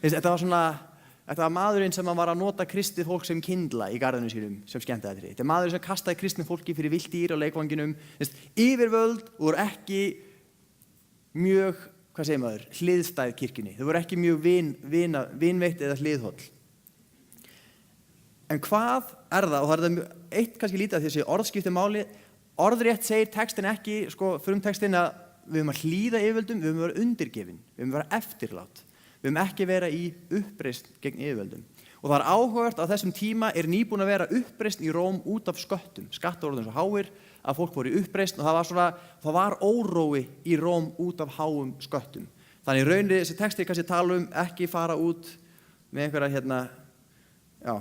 Þetta var maðurinn sem var að nota kristið fólk sem kyndla í garðinu sínum sem skemmtiatriði. Þetta maðurinn sem kastaði kristnu fólki fyrir villt dýr á leikvanginum. Yfirvöld voru ekki mjög, hliðstæð kirkjunni. Þau voru ekki mjög vinveitt eða hliðhóll. En hvað það? Og það eitt kannski lítið af þessi orðskipti máli. Orðrétt segir textin ekki, frumtextin að við höfum að hlýða yfirvöldum, við höfum að vera undirgefin, við höfum að vera eftirlát. Við höfum ekki vera í uppreisn gegn yfirvöldum. Og það áhugavert að þessum tíma nýbúin að vera uppreisn í Róm út af sköttum. Skattar voru svo háir að fólk voru í uppreisn og það var órói í Róm út af háum sköttum. Þannig rauninni þessi texti kannski tala ekki fara út með einhverja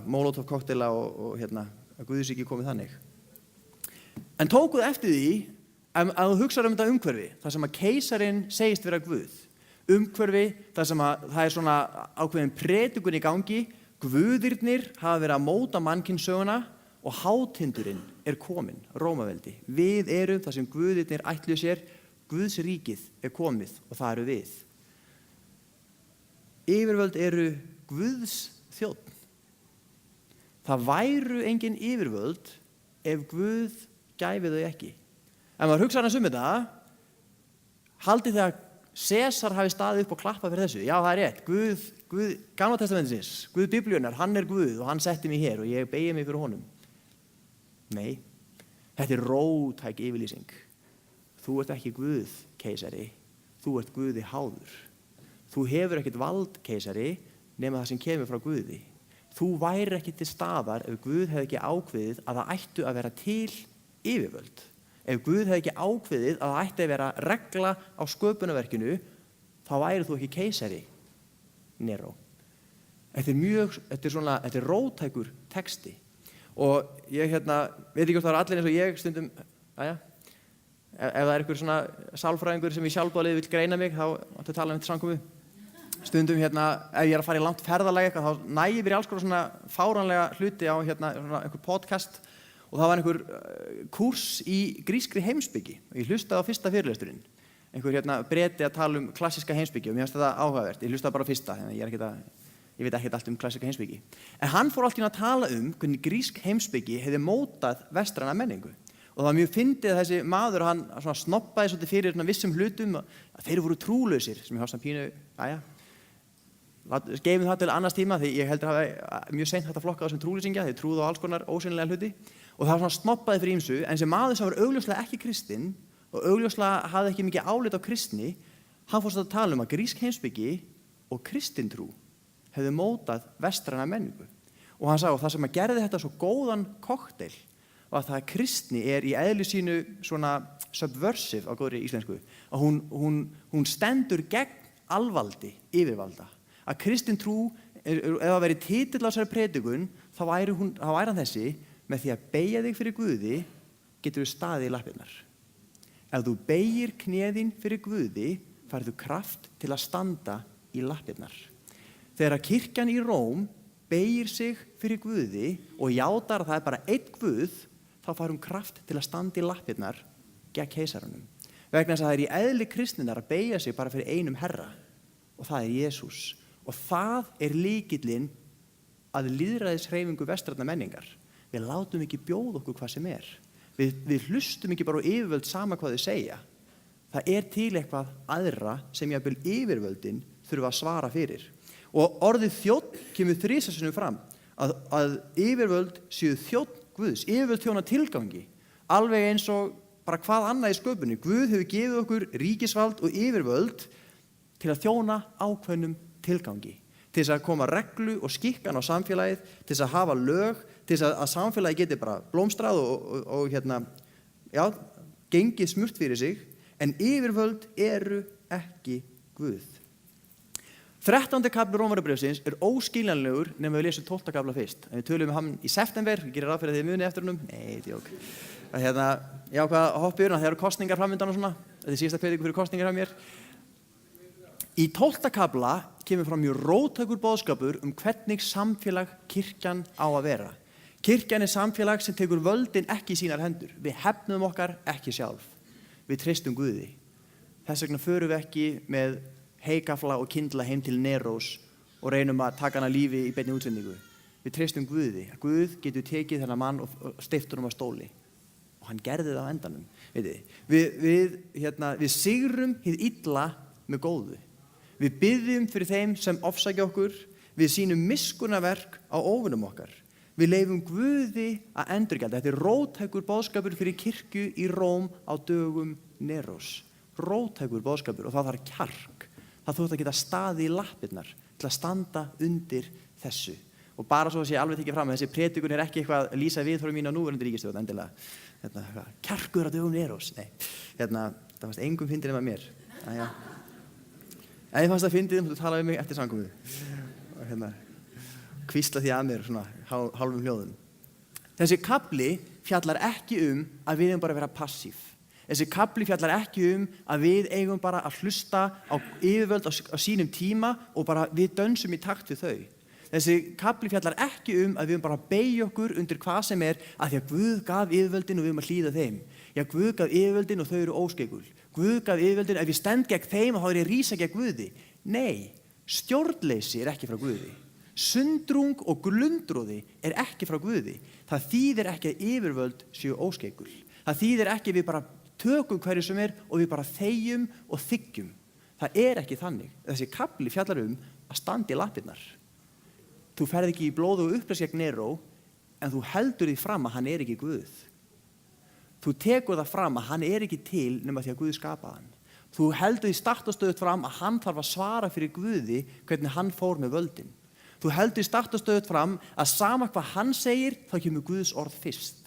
Molotov kokteila og að Guðsríki komið þannig. En tókuð eftir því að þú hugsar þetta umhverfi, þar sem að keisarinn segist vera Guð. Umhverfi, þar sem það svona ákveðin predikun í gangi, guðirnir hafa verið að móta mannkynssöguna og hátindurinn kominn, Rómaveldi. Við erum þar sem guðirnir ætluðu sér, Guðs ríkið komið og það eru við. Yfirvöld eru Guðs þjónn. Það væru engin yfirvöld ef Guð gæfi þau ekki. Ef maður hugsa hana þetta, haldið þið að Sesar hafi staðið upp og klappað fyrir þessu. Já, það er rétt. Guð Gamla testamentisins, Guð Biblíunnar, hann Guð og hann setti mig hér og ég beygi mig fyrir honum. Nei, þetta róttæk yfirlýsing. Þú ert ekki Guð, keisari. Þú ert Guði háður. Þú hefur ekkert vald, keisari, nema það sem kemur frá Guði. Þú væri ekki til staðar ef Guð hefði ekki ákveðið að það ættu að vera til yfirvöld. Ef Guð hefði ekki ákveðið að það ætti að vera regla á sköpunarverkinu, þá væri þú ekki keisari, Nero. Þetta er róttækur texti. Og ég veit ekki hvort það er allir eins og ég stundum, ef það er einhver svona sálfræðingur sem í sjálfboðaliði vill greina mig, þá áttu að tala um þetta samkomu. Stundum ef ég að fara í langt ferðalag eitthvað, þá næ ég mér í alls konar svona fáránlega hluti á einhver podcast. Og það var einhver kúrs í grískri heimspeki og ég hlustaði á fyrsta fyrirlesturinn. Einhver Breti að tala klassíska heimspeki og mér finnst þetta áhugavert. Ég hlustaði bara á fyrsta, þannig ég veit ekkert allt klassíska heimspeki. En hann fór allt í að tala hvernig grísk heimspeki hefði mótað vestræna menningu. Og það var mjög fyndið að þessi maður, hann snobbaði svolítið fyrir vissum hlutum að þeir voru trúlausir, sem ég hafði pínu, geifum það til annars tíma, því ég heldur að hafa mjög seint hægt að flokka á þessum trúleysingja, þeir trúðu á alls konar ósynlega hluti. Og það var snobbaði fyrir ýmsu, en sem maður sem var augljóslega ekki kristinn og augljóslega hafði ekki mikið álit á kristni, hann fórst að tala að grísk heimspeki og kristintrú hefði mótað vestræna menningu. Og hann sagði að það sem gerði þetta svo góðan kokteil var það að kristni í eðli sínu svona subversive á góðri íslensku, að hún stendur gegn alvaldi, yfirvalda. Að kristin trú, ef það væri titill á þessari predikun, þá væri hann þessi: með því að beygja þig fyrir Guði getur þú staðið í lappirnar. Ef þú beygir knéðin fyrir Guði færðu kraft til að standa í lappirnar. Þegar að kirkjan í Róm beygir sig fyrir Guði og játar að það bara einn Guð, þá fær hún kraft til að standa í lappirnar gegn keisaranum. Vegna þess að það í eðli kristninnar að beygja sig bara fyrir einum herra, og það Jesús. Og það lykillinn að lýðræðishreyfingu vestrænnar menningar. Við látum ekki bjóða okkur hvað sem er. Við hlustum ekki bara á yfirvöld sama hvað þau segja. Það til eitthvað aðra sem jafnvel yfirvöldin þurfa að svara fyrir. Og orðið þjónn kemur 3 sinnum fram, að yfirvöld séu þjónn Guðs, yfirvöld þjóna tilgangi, alveg eins og bara hvað annað í sköpunni. Guð hefur gefið okkur ríkisvald og yfirvöld til að þjóna ákveðnum tilgangi, til þess að koma reglu og skikkan á samfélagið, til þess að hafa lög, til þess að samfélagið geti bara blómstrað og gengið smurt fyrir sig, en yfirvöld ekki Guð. 13. kafli Rómarbréfsins óskiljanlegur nema við lesum 12. kafla fyrst. En við tölum hann í september, við gerum ráð fyrir að þið muni eftir húnum. Nei, djók. Ég ákvað að hoppa yfir, það eru kosningar framöndan og svona. Þetta síðasta predikun fyrir kosningar hjá mér. Í 12. kafla kemur fram mjög róttækur boðskapur hvernig samfélag kirkjan á að vera. Kirkjan samfélag sem tekur völdin ekki í sínar hendur. Við hefnum okkar ekki sjálf. Við treystum Guði. Þess vegna förum við ekki með heikafla og kindla heim til Nerós og reynum að taka hana lífi í beinni útsendingu. Við treystum Guði. Guð getur tekið þennan mann og steypt honum á stóli. Og hann gerði það á endanum. Við sigrum hið illa með góðu. Við biðjum fyrir þeim sem ofsækja okkur. Við sýnum miskunarverk á óvinum okkar. Við leyfum Guði að endurgjalda. Þetta róttækur boðskapur fyrir kirkju í Róm á dögum Nerós. Róttækur boðskapur, og það þarf kjark. Það þurft að geta staðið í lappirnar til að standa undir þessu. Og bara svo að sé alveg tekið fram að þessi predikun ekki eitthvað að lýsa viðhorfum mín á núverandi ríkisstjórn endilega. Kjarkur á dögum Nerós. Nei, það fannst engum fyndið nema mér. Ég fannst það fyndið þú talaði um mig eftir samkomu. Og hvísla því að mér svona hálfum hljóðum. Þessi kafli fjallar ekki að við eigum bara að vera passív. Þessi kafli fjallar ekki að við eigum bara að hlusta á yfirvöld á sínum tíma og bara við dönsum í takt við þau. Þessi kafli fjallar ekki að við eigum bara að beygja okkur undir hvað sem að því að Guð gaf yfirvöldin og við eigum að hlýða þeim. Já, Guð gaf yfirvöldin og þau eru óskegul. Guð gaf yfirvöldin, ef ég stend gegn þeim þá ég rísa gegn Guði. Nei, stjórnleysi ekki frá Guði. Sundrung og glundróði ekki frá Guði. Það þýðir ekki að yfirvöld séu óskegul. Það þýðir ekki að við bara tökum hverju sem og við bara þegjum og þiggjum. Það ekki þannig. Þessi kafli fjallar að standa í lappirnar. Þú ferð ekki í blóð og uppreist gegn Neró, en þú heldur því fram að hann ekki Guð. Þú tekur það fram að hann ekki til nema því að Guð skapaði hann. Þú heldur því start og stöðugt fram að hann þarf að svara fyrir Guði hvernig hann fór með völdin. Þú heldur því start og stöðugt fram að sama hvað hann segir, þá kemur Guðs orð fyrst.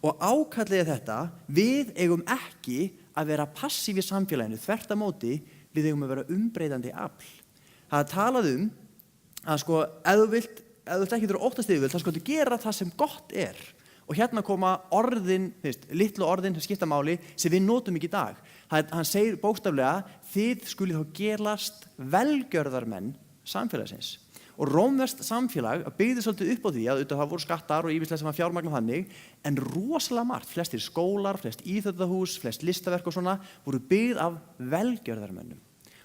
Og ákallið þetta, við eigum ekki að vera passív í samfélaginu, þvert á móti, við eigum að vera umbreytandi afl. Það talað að sko, ef þú vilt ekki þurfa óttast yfir, þá skoltu gera það sem gott Og hérna koma orðin, litlu orðin sem skipta máli, sem við notum ekki í dag. Hann segir bókstaflega, þið skuli þá gerlast velgjörðarmenn samfélagsins. Og rómverskt samfélag byggði svolítið upp á því að það voru skattar og ýmislegt sem var fjármagnað þannig, en rosalega margt, flestir skólar, flest íþróttahús, flest listaverk og svona, voru byggð af velgjörðarmennum.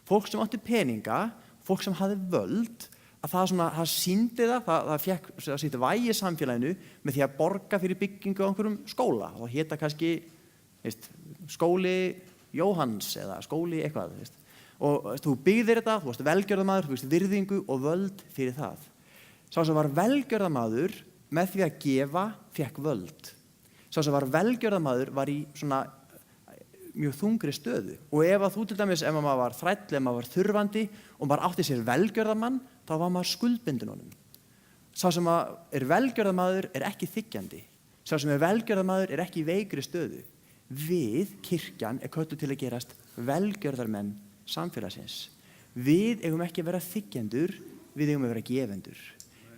Fólk sem átti peninga, fólk sem hafði völd, að það sýndi það fekk sitt vægi samfélaginu með því að borga fyrir byggingu á einhverjum skóla. Það héta kannski skóli Jóhanns eða skóli eitthvað. Og þú byggðir þetta, þú varst velgjörðamaður, þú veist virðingu og völd fyrir það. Sá sem var velgjörðamaður með því að gefa, fekk völd. Sá sem var velgjörðamaður var í svona mjög þungri stöðu. Og ef að þú til dæmis, ef maður var þræll, ef maður var þurfandi og maður átti sér velgjörðamann, þá var maður skuldbundinn honum. Sá sem er velgjörðamaður ekki þiggjandi. Sá sem velgjörðarmaður ekki í veikri stöðu. Við, kirkjan, kölluð til að gerast velgjörðarmenn samfélagsins. Við eigum ekki að vera þiggjendur, við eigum að vera gefendur.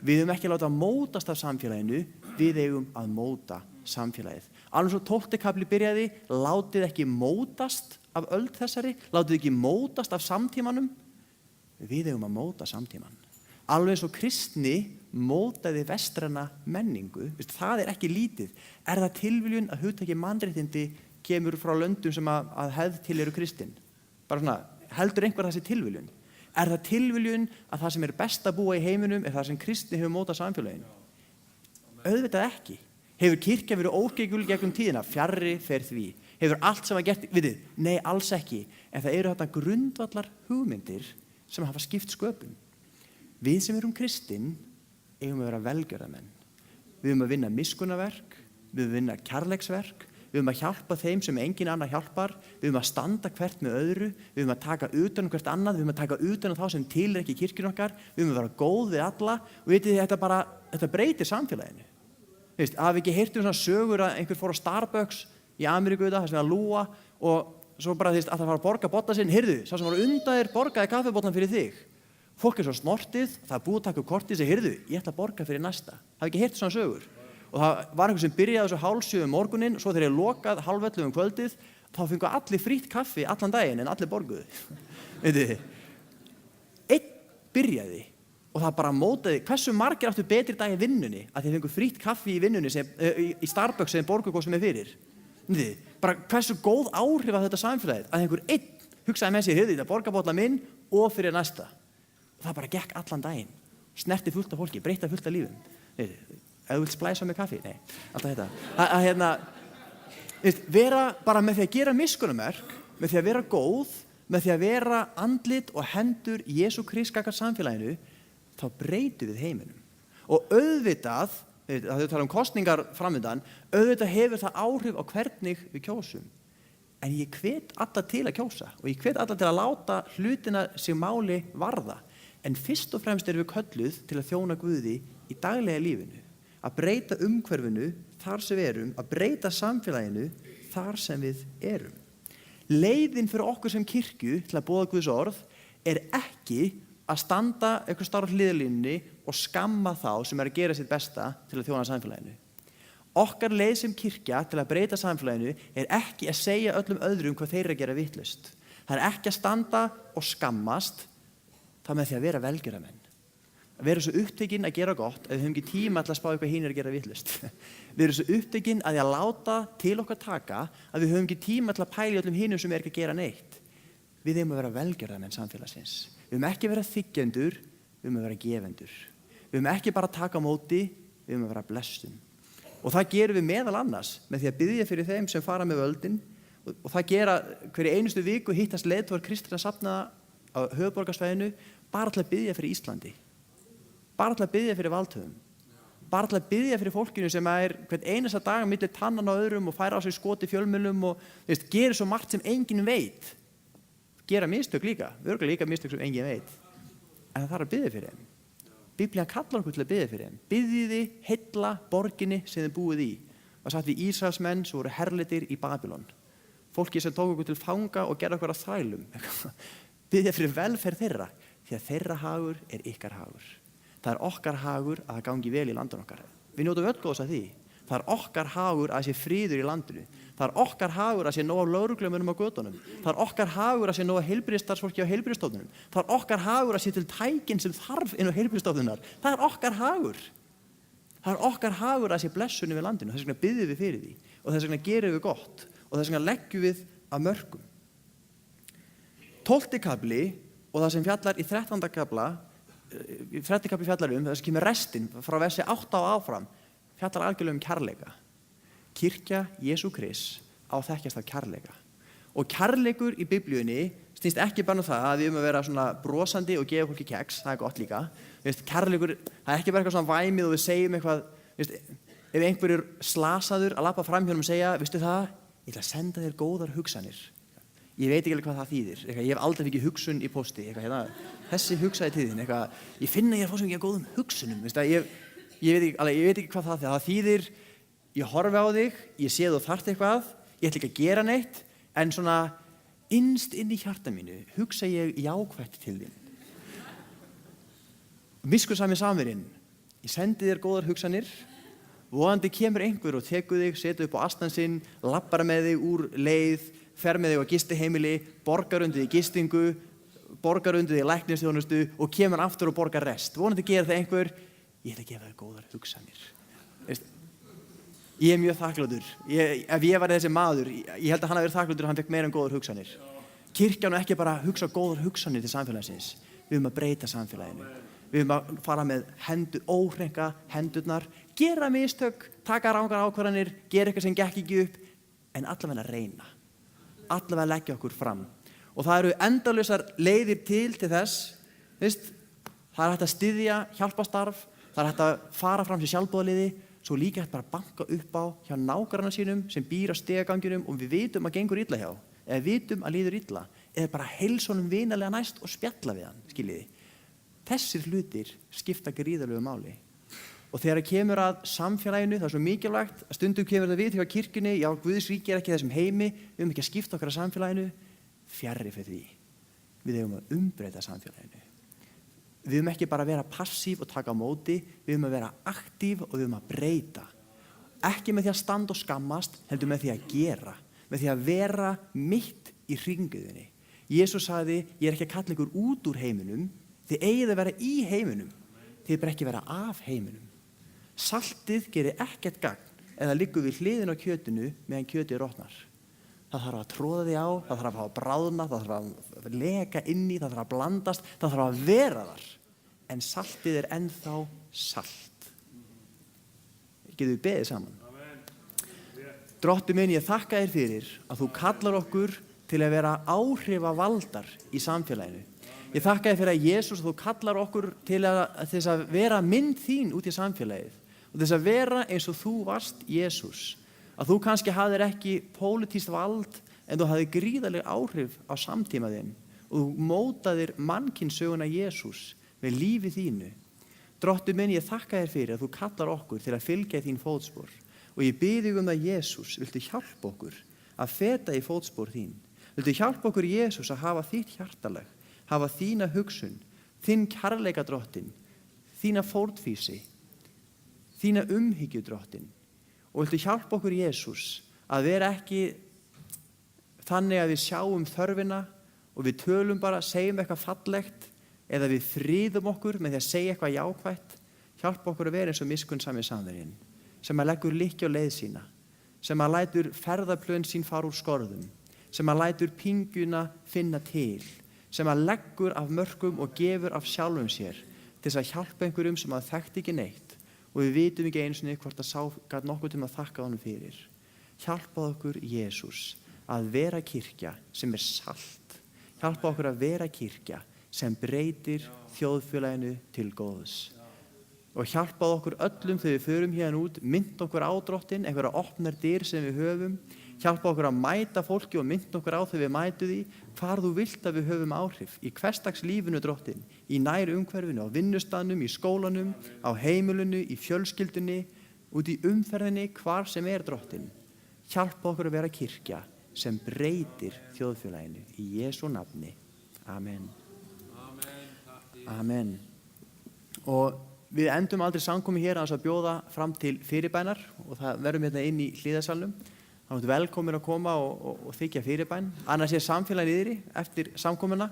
Við eigum ekki að láta mótast af samfélaginu, við eigum að móta samfélagið. Alveg svo 12. kafli byrjaði, látið ekki mótast af öld þessari, látið ekki mótast af samtímanum. Við eigum að móta samtíman. Alveg eins og kristni mótaði vestræna menningu, það ekki lítið. Það tilviljun að hugtaki mannréttindi kemur frá löndum sem að hefð til eru kristin? Bara svona, heldur einhver þessi tilviljun? Það tilviljun að það sem best að búa í heiminum það sem kristni hefur mótað samfélaginu? Auðvitað ekki. Hefur kirkja verið ógeigul gegnum tíðina? Fjarri fer því. Hefur allt sem gert, vitið? Nei, alls ekki. En það eru þarna grundvallar hugmyndir sem hafa skipt sköpum. Við sem erum kristin eigum að vera velgjörðarmenn. Við eigum að vinna miskunnaverk, við eigum að vinna kærleiksverk, við eigum að hjálpa þeim sem engin annar hjálpar, við eigum að standa hvert með öðru, við eigum að taka utan hvert annað, við eigum að taka utan þá sem til ekki kirkjun okkar, við eigum að vera góð við alla og vitið þið, þetta breytir samfélaginu. Hafi ekki heyrt svona sögur að einhver fór á Starbucks í Ameríku það sem að lúa og svo bara að það fara að borga bolla sinn, heyrðu, sá sem var undaðir borgaði kaffibollan fyrir þig. Fólk svo snortið, það búið að taka upp kortið sem heyrðu, ég ætla að borga fyrir næsta. Hafi ekki heyrt svona sögur. Og það var einhver sem byrjaði þessu 6:30 morguninn, svo þegar ég lokað 6:30 kvöldið, þá fengu allir frítt kaffi allan daginn en allir borguðu. Veitu, einn byrjaði og það bara mótaði, hversu margir áttu betri dag í vinnunni að þeir fengu frítt kaffi í vinnunni í Starbucks sem borguðu hvað sem fyrir. Veitu, bara hversu góð áhrif að þetta samfélagið að einhver einn hugsaði með sér, heyrðu, þetta borgarbolla minn og fyrir næsta. Og það bara gekk allan daginn, snerti fullt af fólki, breytta fullt af lífum. Ef þú vilt splæsa með kaffi? Nei, alltaf þetta. Vera bara með því að gera miskunnamerk, með því að vera góð, með því að vera andlit og hendur Jesú Krist gagnvart samfélaginu, þá breytum við heiminum. Og auðvitað, það þau tala kosningar framöndan, auðvitað hefur það áhrif á hvernig við kjósum. En ég hvet alla til að kjósa og ég hvet alla til að láta hlutina sig máli varða. En fyrst og fremst erum við kölluð til að þjóna Guði í daglega lífinu. Að breyta umhverfinu þar sem við erum, að breyta samfélaginu þar sem við erum. Leiðin fyrir okkur sem kirkju til að boða Guðs orð ekki að standa eitthvað starf á hliðarlínunni og skamma þá sem að gera sitt besta til að þjóna samfélaginu. Okkar leið sem kirkja til að breyta samfélaginu ekki að segja öllum öðrum hvað þeir að gera vitlaust. Það ekki að standa og skammast, það með því að vera velgjörðarmenn. Að vera svo upptekinn að gera gott að við höfum ekki tíma til að spá eitthvað hinir að gera vitlaust. Við erum svo upptekinn að því að láta til okkar taka að við höfum ekki tíma til að pæla öllum hinum sem ekki að gera neitt. Við eigum að vera velgjörðarmenn samfélagsins. Við höfum ekki að vera þiggjendur, við höfum að vera gefendur. Við höfum ekki bara að taka á móti, við höfum að vera blessum. Og það gerum við meðal annars með því að biðja fyrir þeim sem fara með völdin og það gera hverju einustu viku hittast leiðtogar kristinna safnaða á höfuðborgarsvæðinu bara til að biðja fyrir Íslandi. Bara til að biðja fyrir valdhöfum. Bara til að biðja fyrir fólkinu sem hvern einasta dag milli tannan á öðrum og færa á sig skot í fjölmiðlum og gerir svo margt sem enginn veit. Gera mistök líka, örugglega líka mistök sem enginn veit. En það þarf að biðja fyrir þeim. Biblían kallar okkur til að biðja fyrir þeim. Biðjiði heilla borginni sem þið búið í. Það satt við Ísraelsmenn sem voru herlitir í Babylon. Fólki sem tók okkur til fanga og gerði okkur að þrælum. Biðja fyrir velferð þeirra, því að þeirra hagur ykkar hagur. Það okkar hagur að það gangi vel í landinu okkar. Við njótum öll góðs af því. Það okkar hagur að sé friður í landinu. Það okkar hagur að sé nóg af lögreglumönnum á götunum. Það okkar hagur að sé nóg af heilbrigðisstarfsfólki á heilbrigðisstofnunum. Það okkar hagur að sé til tækin sem þarf inn á heilbrigðisstofnunar. Það okkar hagur. Það okkar hagur að sé blessunni við landinu. Þess vegna biðjum við fyrir því og þess vegna gerum við gott og þess vegna leggjum við af mörkum. 12. kafli og það sem fjallar í 13. kafla, 13. kafli fjallar það sem kemur restin frá versi 8 og áfram, fjallar algjörlega kærleika. Kirkja Jesú Krist á þekkjast af kærleika. Og kærleikur í Biblíunni snýst ekki bara það að við að vera svona brosandi og gefa fólki keks, það gott líka. Kærleikur, það ekki bara eitthvað svona væmið og við segjum eitthvað, ef einhver slasaður að labba fram hjá honum og segja, veistu það, ég ætla að senda þér góðar hugsanir. Ég veit ekki alveg hvað það þýðir, ég hef aldrei fikið hugsun í pósti, þessi hugsaði til þín, ég finna ég að fá svo mikið góðum hugsunum, ég veit ekki hvað það þýðir, ég horfi á þig, ég sé þú þarft eitthvað, ég ætla ekki að gera neitt, en svona innst inn í hjarta mínu hugsa ég jákvætt til þín. Miskunnsami samverinn, ég sendi þér góðar hugsanir, vonandi kemur einhver og tekur þig, setur upp á asnan sinn, lappar með þig úr leið, fer með þig á gistiheimili, borgar undir þig gistingu, borgar undir þig læknisþjónustu og kemur aftur og borgar rest. Vonandi gerir það einhver, ég ætla að gefa þér góðar hugsanir. Ég mjög þakkláttur. Ef ég var þessi maður, ég held að hann hafi verið þakkláttur og hann fekk meira en góðar hugsanir. Kirkjan er ekki bara að hugsa góðar hugsanir til samfélagsins. Við höfum að breyta samfélaginu. Við höfum að fara með óhreinka hendurnar, gera mistök, taka rangar ákvarðanir, gera eitthvað sem gekk ekki upp, en allavega reyna. Allavega leggja okkur fram. Og það eru endalausar leiðir til þess, það er hægt að styðja hjálpastarf, það er hægt að fara fram sér sjálfboðaliði, svo líka hægt bara að banka upp á hjá nágranna sínum sem býr á stigaganginum og við vitum að gengur illa hjá, eða vitum að líður illa, eða bara heilsa honum vinalega næst og spjalla við hann, skiljiði. Þessir hlutir skipta gríðarlegu máli. Og þegar það kemur að samfélaginu, það er svo mikilvægt að stundum kemur það við hjá kirkjunni, já, Guðs ríki er ekki í þessum heimi, við höfum ekki að skipta okkar að samfélaginu, fjarri fyrir því. Við höfum að umbreyta samfélaginu. Við höfum ekki bara að vera passív og taka á móti, við höfum að vera aktív og við höfum að breyta. Ekki með því að standa og skammast, heldur með því að gera, með því að vera mitt í hringiðunni. Jesús sagði, ég er ekki að kalla ykkur út úr heiminum, þið eigið að vera í heiminum, þið bara ekki vera af heiminum. Saltið gerir ekkert gagn eða liggur við hliðin á kjötinu meðan kjötið rotnar. Það þarf að tróða því á, það þarf að hafa bráðna, það þarf að leka inn í, það þarf að blandast, það þarf að vera þar. En saltið er ennþá salt. Getum við beðið saman? Drottinn minn, ég þakka þér fyrir að þú kallar okkur til að vera áhrifavaldar í samfélaginu. Ég þakka þér fyrir að Jesús, þú kallar okkur til þess að vera mynd þín út í samfélagið og þess að vera eins og þú varst Jesús. Að þú kannski hafðir ekki pólitískt vald en þú hafðir gríðarleg áhrif á samtíma þinn og þú mótaðir mannkynssöguna Jesús með lífi þínu. Drottinn minn, ég þakka þér fyrir að þú kallar okkur til að fylgja í þín fótspor og ég bið þig að Jesús, viltu hjálpa okkur að feta í fótspor þín. Viltu hjálpa okkur Jesús að hafa þitt hjartalag, hafa þína hugsun, þinn kærleika Drottinn, þína fórnfýsi, þína umhyggju Drottinn. Og viltu hjálpa okkur Jesús að vera ekki þannig að við sjáum þörfina og við tölum bara, segjum eitthvað fallegt eða við friðum okkur með því að segja eitthvað jákvætt. Hjálpa okkur að vera eins og miskunnsami samverinn sem að leggur lykkju á leið sína, sem að lætur ferðaplön sín fara úr skorðum, sem að lætur pingjuna finna til, sem að leggur af mörkum og gefur af sjálfum sér til þess að hjálpa einhverjum sem að þekkti ekki neitt og við vitum ekki einu sinni hvort að sá gat nokkuð til að þakka honum fyrir. Hjálpa okkur Jesús að vera kirkja sem er salt. Hjálpa okkur að vera kirkja sem breytir þjóðfélaginu til góðs. Og hjálpa okkur öllum þegar við förum hérna út, mynd okkur á Drottinn, einhverja opnar dyr sem við höfum. Hjálpa okkur að mæta fólki og mynd okkur á þegar við mætu því hvar þú vilt að við höfum áhrif í hversdags lífinu Drottinn, í nær umhverfinu, á vinnustaðnum, í skólanum, á heimilinu, í fjölskyldunni, út í umferðinni, hvar sem er Drottinn. Hjálpa okkur að vera kirkja sem breytir þjóðfélaginu í Jesú nafni. Amen. Amen. Og við endum aldrei samkomi hér að bjóða fram til fyrirbænar og það verðum hérna inn í hliðarsalnum. Það er velkomin að koma og þykja fyrirbæn. Annars er samfélagið yðri eftir samkomuna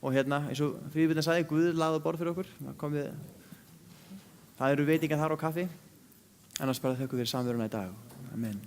og hérna eins og Fríðbjörn sagði, Guð lagði borð fyrir okkur. Það eru veitingar þar og kaffi. Annars bara þökkum við samveruna í dag. Amen.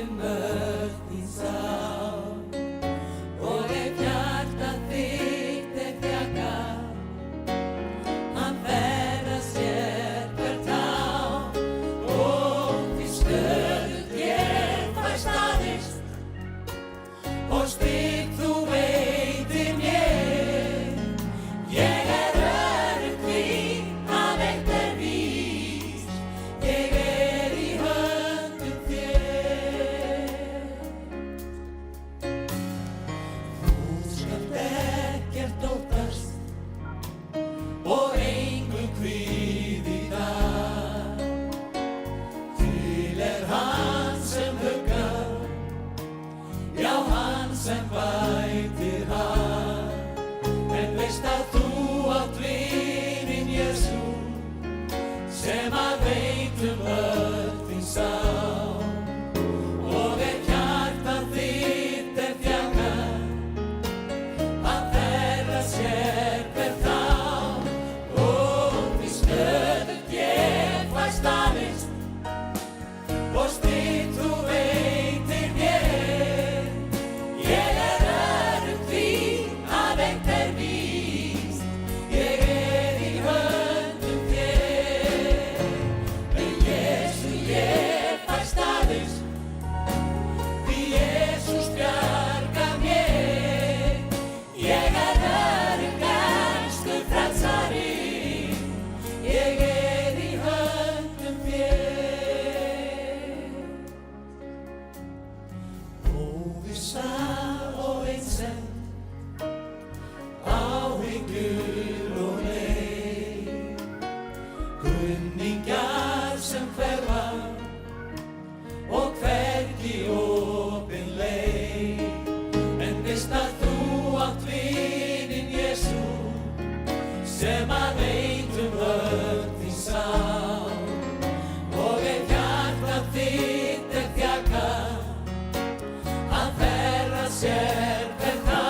veitum öll þín sál. Og ef hjarta þitt þjakað, hann fer að sér hver tá. Og því stöðugt ég fæ staðist, og styrk þú veitir mér. Ég örugg því að eitt víst, ég í höndum þér. Þú skalt ekkert óttast og engum kvíða. Til hann sem huggar, já hann sem bætir hann. En veist að þú átt vininn Jesú, sem að veitum öll þín sál. Og ef hjarta þitt þjakað, hann fer að sér hver tá. Og því stöðugt ég fæ staðist, og styrk þú veitir mér. Ég örugg því að eitt víst, ég í höndum þér. Með Jesú ég fæ staðist, því Jesús bjargar mér. Ég örugg elsku frelsari, ég í höndum þér. Óvissa og einsemd, áhyggjur og leið, kunningjar sem hverfa og hvergi opin leið. En veist að þú átt vininn Jesú, sem að veitum öll þín sál. Og ef hjarta þitt þjakað, hann fer að sér hver tá.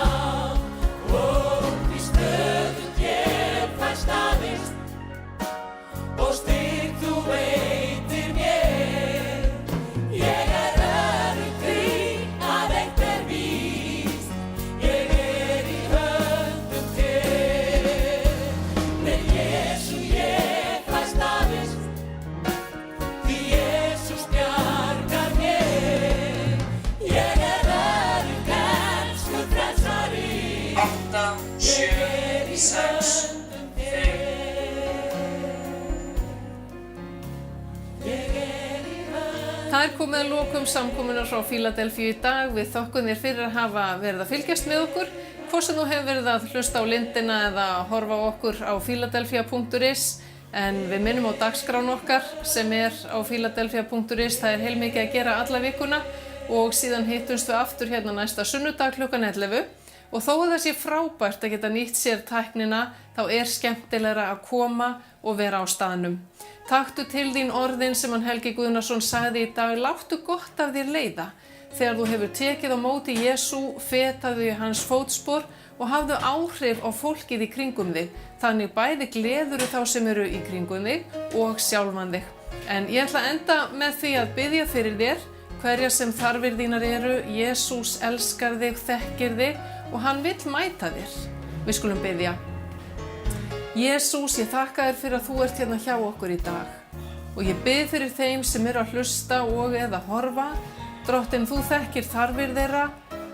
Og því stöðugt ég fæ staðist, og styrk þú veitir mér. Ég örugg því að eitt víst, ég í höndum þér. Með Jesú ég fæ staðist, því Jesús bjargar mér. Ég örugg elsku frelsari, 8, 7, 6, 5. Það er komið að lokum samkomunnar frá Fíladelfíu í dag. Við þökkum þér fyrir að hafa verið að fylgjast með okkur. Hvort sem þú hefur verið að hlusta á Lindina eða horfa á okkur á philadelphia.is. En við minnum á dagskrán okkar sem er á philadelphia.is. Það er heilmikið að gera alla vikuna og síðan hittumst við aftur hérna næsta sunnudag klukkan 11. Og þó að það sé frábært að geta nýtt sér tæknina, þá er skemmtilegra að koma og vera á staðnum. Taktu til þín orðin sem hann Helgi Guðnason sagði í dag, láttu gott af þér leiða. Þegar þú hefur tekið á móti Jesú, fetaðu í hans fótspor og hafðu áhrif á fólkið í kringum þig. Þannig bæði gleðuru þá sem eru í kringum þig og sjálfan þig. En ég ætla að enda með því að biðja fyrir þér, hverja sem þarfir þínar eru. Jesús elskar þig, þekkir þig og hann vill mæta þér. Við skulum biðja. Jesús, ég þakka þér fyrir að þú ert hérna hjá okkur í dag. Og ég bið fyrir þeim sem eru að hlusta og eða horfa. Drottinn, þú þekkir þarfir þeirra.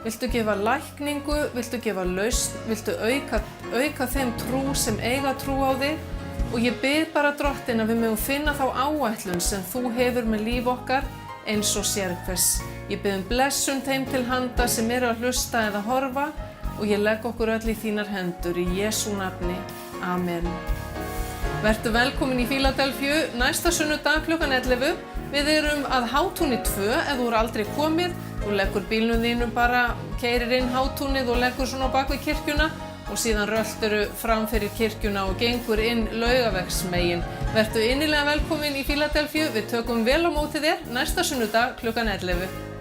Viltu gefa lækningu, viltu gefa lausn, viltu auka þeim trú sem eiga trú á þig. Og ég bið bara Drottinn að við megum finna þá áætlun sem þú hefur með líf okkar eins og sérhvers. Ég bið blessun þeim til handa sem eru að hlusta eða horfa og ég legg okkur öll í þínar hendur í Jesú nafni. Amen. Vertu velkomin í Fíladelfíu næsta sunnudag klukkan 11. Við erum að Hátúni 2 ef þú eru aldrei komið. Þú leggur bílnum þínum bara, keyrir inn Hátúnið og leggur svona á bak við kirkjuna og síðan rölturu fram fyrir kirkjuna og gengur inn Laugavegsmegin. Vertu innilega velkomin í Fíladelfíu. Við tökum vel á móti þér næsta sunnudag klukkan 11.